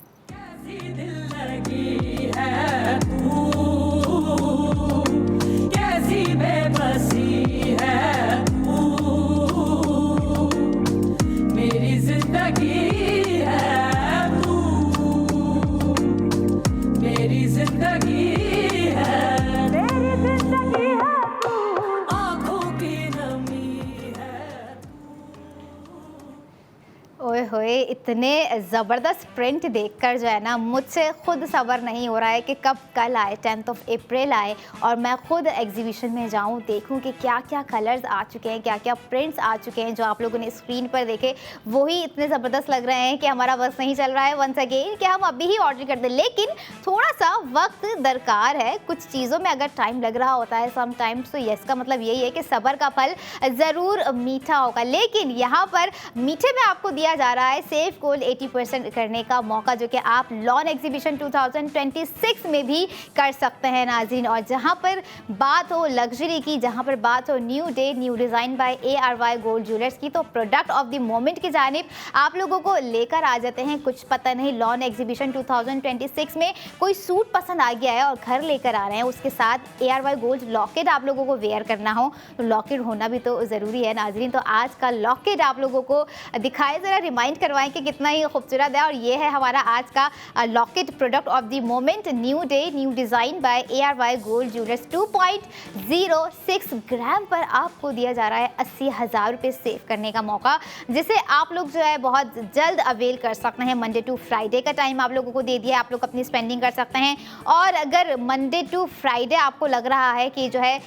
इतने ज़बरदस्त प्रिंट देखकर जो है ना मुझसे खुद सब्र नहीं हो रहा है कि कब कल आए, 10th ऑफ अप्रैल आए और मैं खुद एग्जीबिशन में जाऊं, देखूं कि क्या क्या कलर्स आ चुके हैं, क्या क्या प्रिंट्स आ चुके हैं। जो आप लोगों ने स्क्रीन पर देखे वही इतने ज़बरदस्त लग रहे हैं कि हमारा बस नहीं चल रहा है वंस अगेन कि हम अभी ही ऑर्डर कर दें। लेकिन थोड़ा सा वक्त दरकार है, कुछ चीज़ों में अगर टाइम लग रहा होता है समटाइम्स, तो यस का मतलब यही है कि सब्र का फल ज़रूर मीठा होगा। लेकिन यहाँ पर मीठे में आपको दिया जा रहा है सेफ गोल्ड 80% करने का मौका, जो कि आप लॉन एग्जीबिशन 2026 में भी कर सकते हैं नाज़रीन। और जहाँ पर बात हो लग्जरी की, जहाँ पर बात हो new day new design bye ARY gold jewellers की, तो प्रोडक्ट ऑफ द मोमेंट की जानिब आप लोगों को लेकर आ जाते हैं। कुछ पता नहीं लॉन एग्जीबिशन 2026 में कोई सूट पसंद आ गया है और घर लेकर आ रहे हैं, उसके साथ ARY गोल्ड लॉकेट आप लोगों को वेयर करना हो तो लॉकेट होना भी तो ज़रूरी है नाज़रीन। तो आज का लॉकेट आप लोगों को दिखाए, ज़रा रिमाइंड करवाएं कि कितना ही खूबसूरत है। और ये है हमारा आज का locket product of the moment, new day new design bye ARY gold jewellers. 2.06 ग्राम पर आपको दिया जा रहा है 80,000 रुपये सेव करने का मौका, जिसे आप लोग जो है बहुत जल्द अवेल कर सकते हैं। मंडे टू फ्राइडे का टाइम आप लोगों को दे दिया है, आप लोग अपनी स्पेंडिंग कर सकते हैं। और अगर मंडे टू फ्राइडे आपको लग रहा है कि जो है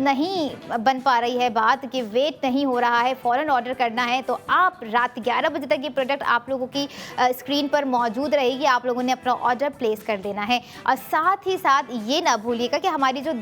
नहीं बन पा रही है बात, कि वेट नहीं हो रहा है, फ़ौरन ऑर्डर करना है, तो आप रात 11 बजे तक ये प्रोडक्ट आप लोगों की स्क्रीन पर मौजूद रहेगी। आप लोगों ने अपना ऑर्डर प्लेस कर देना है। और साथ ही साथ ये ना भूलिएगा कि हमारी जो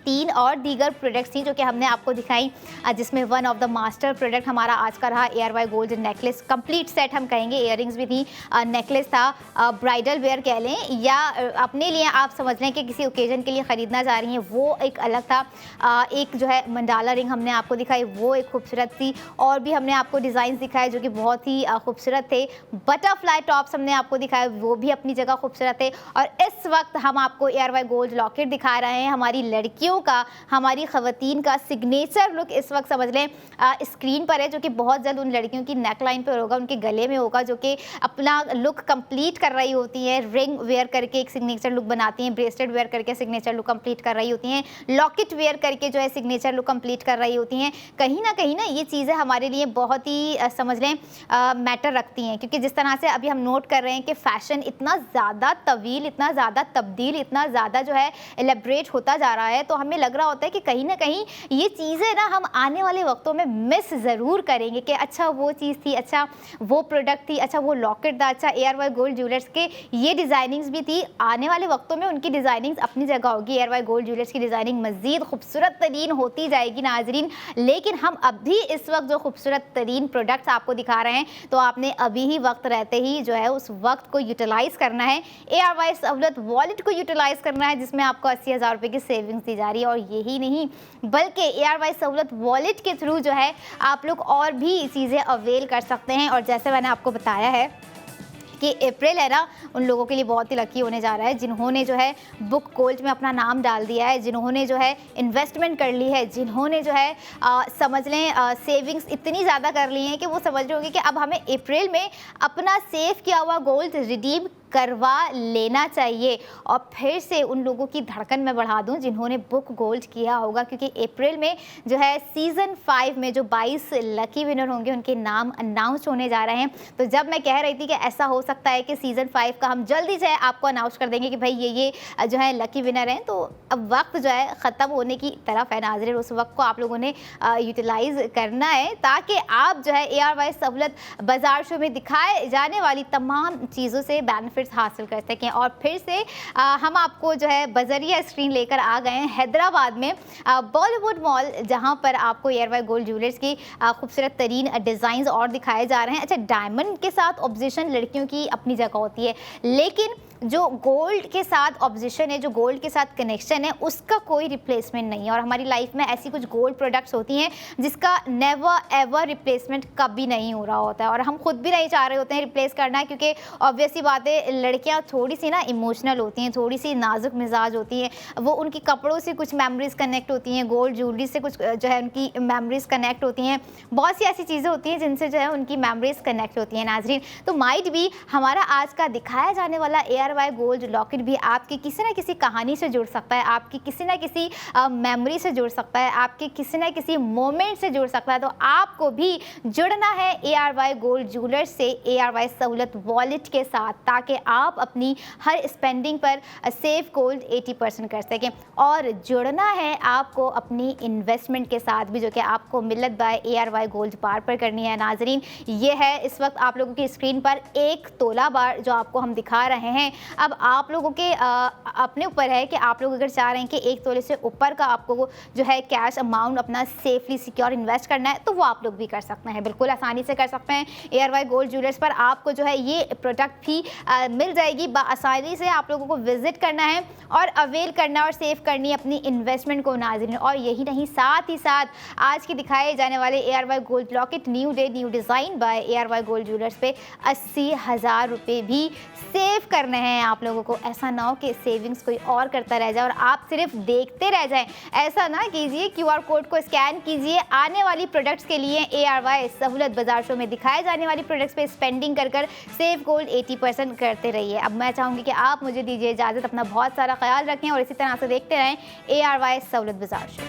3 और दीगर प्रोडक्ट्स थी जो कि हमने आपको दिखाई, जिसमें one of the master product हमारा आज का रहा ARY gold necklace complete set हम कहेंगे। इयररिंग्स भी थी, नेकलेस था, ब्राइडल वेयर कह लें या अपने लिए आप समझ लें कि किसी ओकेजन के लिए ख़रीदना चाह रही हैं, वो एक अलग था। एक जो है मंडाला रिंग हमने आपको दिखाई, वो एक खूबसूरत थी। और भी हमने आपको डिज़ाइन दिखाए जो कि बहुत ही खूबसूरत थे। बटरफ्लाई टॉप्स हमने आपको दिखाए, वो भी अपनी जगह खूबसूरत थे। और इस वक्त हम आपको ARY गोल्ड लॉकेट दिखा रहे हैं, हमारी लड़कियों का, हमारी ख़वातीन का सिग्नेचर लुक इस वक्त समझ लें स्क्रीन पर है, जो कि बहुत जल्द उन लड़कियों की नेक लाइन पर होगा, उनके गले में होगा, जो कि अपना लुक कंप्लीट कर रही होती हैं। रिंग वेयर करके एक सिग्नेचर लुक बनाती हैं, ब्रेसलेट वेयर करके सिग्नेचर लुक कंप्लीट कर रही होती हैं, लॉकेट वेयर करके जो है सिग्नेचर लुक कंप्लीट कर रही होती हैं। कहीं ना ये चीज़ें हमारे लिए बहुत ही समझ लें मैटर रखती हैं, क्योंकि जिस तरह से अभी हम नोट कर रहे हैं कि फ़ैशन इतना ज़्यादा तवील, इतना ज़्यादा तब्दील, इतना ज़्यादा जो है एलेब्रेट होता जा रहा है, तो हमें लग रहा होता है कि कहीं ना कहीं ये चीज़ें ना हम आने वाले वक्तों में मिस ज़रूर करेंगे कि अच्छा वो चीज़ थी, अच्छा वो प्रोडक्ट थी, अच्छा वो लॉकेट था, अच्छा ARY गोल्ड ज्वेलर्स के ये डिज़ाइनिंग्स भी थी। आने वाले वक्तों में उनकी डिज़ाइनिंग्स अपनी जगह होगी, ARY गोल्ड ज्वेलर्स की डिज़ाइनिंग मज़ीद खूबसूरत तरीन होती जाएगी नाजरीन। लेकिन हम अभी इस वक्त जो खूबसूरत तरीन प्रोडक्ट्स आपको दिखा रहे हैं, तो आपने अभी ही वक्त रहते ही जो है उस वक्त को यूटिलाइज़ करना है। ARY सहूलत वॉलेट को यूटिलाइज़ करना है, जिसमें आपको 80,000 रुपये की सेविंग्स दी जा रही है। और यही नहीं बल्कि ARY सहूलत वॉलेट के थ्रू जो है आप लोग और भी चीज़ें अवेल कर सकते हैं। और जैसे मैंने आपको बताया है कि अप्रैल है ना, उन लोगों के लिए बहुत ही लकी होने जा रहा है जिन्होंने जो है बुक गोल्ड में अपना नाम डाल दिया है, जिन्होंने जो है इन्वेस्टमेंट कर ली है, जिन्होंने जो है समझ लें सेविंग्स इतनी ज़्यादा कर ली हैं कि वो समझ रहे होंगे कि अब हमें अप्रैल में अपना सेव किया हुआ गोल्ड रिडीम करवा लेना चाहिए। और फिर से उन लोगों की धड़कन मैं बढ़ा दूं जिन्होंने बुक गोल्ड किया होगा, क्योंकि अप्रैल में जो है सीज़न 5 में जो 22 लकी विनर होंगे उनके नाम अनाउंस होने जा रहे हैं। तो जब मैं कह रही थी कि ऐसा हो सकता है कि सीज़न 5 का हम जल्दी से आपको अनाउंस कर देंगे कि भाई ये जो है लकी विनर हैं, तो अब वक्त जो है ख़त्म होने की तरफ है नाज़रीन। उस वक्त को आप लोगों ने यूटिलाइज़ करना है ताकि आप जो है ARY सहूलत बाज़ार शो में दिखाए जाने वाली तमाम चीज़ों से बेनिफिट हासिल कर सकें। और फिर से हम आपको जो है बजरिया स्क्रीन लेकर आ गए हैं हैदराबाद में बॉलीवुड मॉल, जहां पर आपको ARY गोल्ड ज्वेलर्स की खूबसूरत तरीन डिज़ाइंस और दिखाए जा रहे हैं। अच्छा, डायमंड के साथ ऑब्जेक्शन लड़कियों की अपनी जगह होती है, लेकिन जो गोल्ड के साथ ऑब्जेक्शन है, जो गोल्ड के साथ कनेक्शन है, उसका कोई रिप्लेसमेंट नहीं है। और हमारी लाइफ में ऐसी कुछ गोल्ड प्रोडक्ट्स होती हैं जिसका नेवर एवर रिप्लेसमेंट कभी नहीं हो रहा होता है, और हम खुद भी नहीं चाह रहे होते हैं रिप्लेस करना, क्योंकि ऑब्वियसली बात है लड़कियां थोड़ी सी ना इमोशनल होती हैं, थोड़ी सी नाजुक मिजाज होती हैं, वो उनकी कपड़ों से कुछ मेमोरीज कनेक्ट होती हैं, गोल्ड ज्वेलरी से कुछ जो है उनकी मेमोरीज कनेक्ट होती हैं, बहुत सी ऐसी चीज़ें होती हैं जिनसे जो है उनकी मेमोरीज कनेक्ट होती हैं नाजरीन। तो माइट भी हमारा आज का दिखाया जाने वाला ARY गोल्ड लॉकेट भी आपकी किसी ना किसी कहानी से जुड़ सकता है, आपकी किसी ना किसी मेमोरी से जुड़ सकता है, आपके किसी ना किसी मोमेंट से जुड़ सकता है। तो आपको भी जुड़ना है ARY गोल्ड ज्वेलर्स से ARY सहूलत वॉलेट के साथ, ताकि आप अपनी हर स्पेंडिंग पर सेव गोल्ड 80% कर सकें। और जुड़ना है आपको अपनी इन्वेस्टमेंट के साथ भी, जो कि आपको मिल्लत बाय ARY गोल्ड बार पर करनी है नाजरीन। ये है इस वक्त आप लोगों की स्क्रीन पर 1 तोला बार जो आपको हम दिखा रहे हैं। अब आप लोगों के अपने ऊपर है कि आप लोग अगर चाह रहे हैं कि 1 तोले से ऊपर का आपको जो है कैश अमाउंट अपना सेफली सिक्योर इन्वेस्ट करना है, तो वो आप लोग भी कर सकते हैं, बिल्कुल आसानी से कर सकते हैं। ARY गोल्ड ज्वेलर्स पर आपको जो है ये प्रोडक्ट भी मिल जाएगी, आसानी से आप लोगों को विजिट करना है और अवेल करना और सेव करनी है अपनी इन्वेस्टमेंट को नाज़रीन। और यही नहीं, साथ ही साथ आज के दिखाए जाने वाले ARY gold locket new day new design bye ARY gold jewellers पे 80,000 रुपये भी सेव करने हैं आप लोगों को। ऐसा ना हो कि सेविंग्स कोई और करता रह जाए और आप सिर्फ देखते रह जाएं, ऐसा ना कीजिए। QR कोड को स्कैन कीजिए, आने वाली प्रोडक्ट्स के लिए ARY सहूलत बाजार शो में दिखाए जाने वाली प्रोडक्ट्स पे स्पेंडिंग कर सेव गोल्ड 80% करते रहिए। अब मैं चाहूँगी कि आप मुझे दीजिए इजाज़त, अपना बहुत सारा ख्याल रखें और इसी तरह से देखते रहें ARY सहूलत बाजार शो।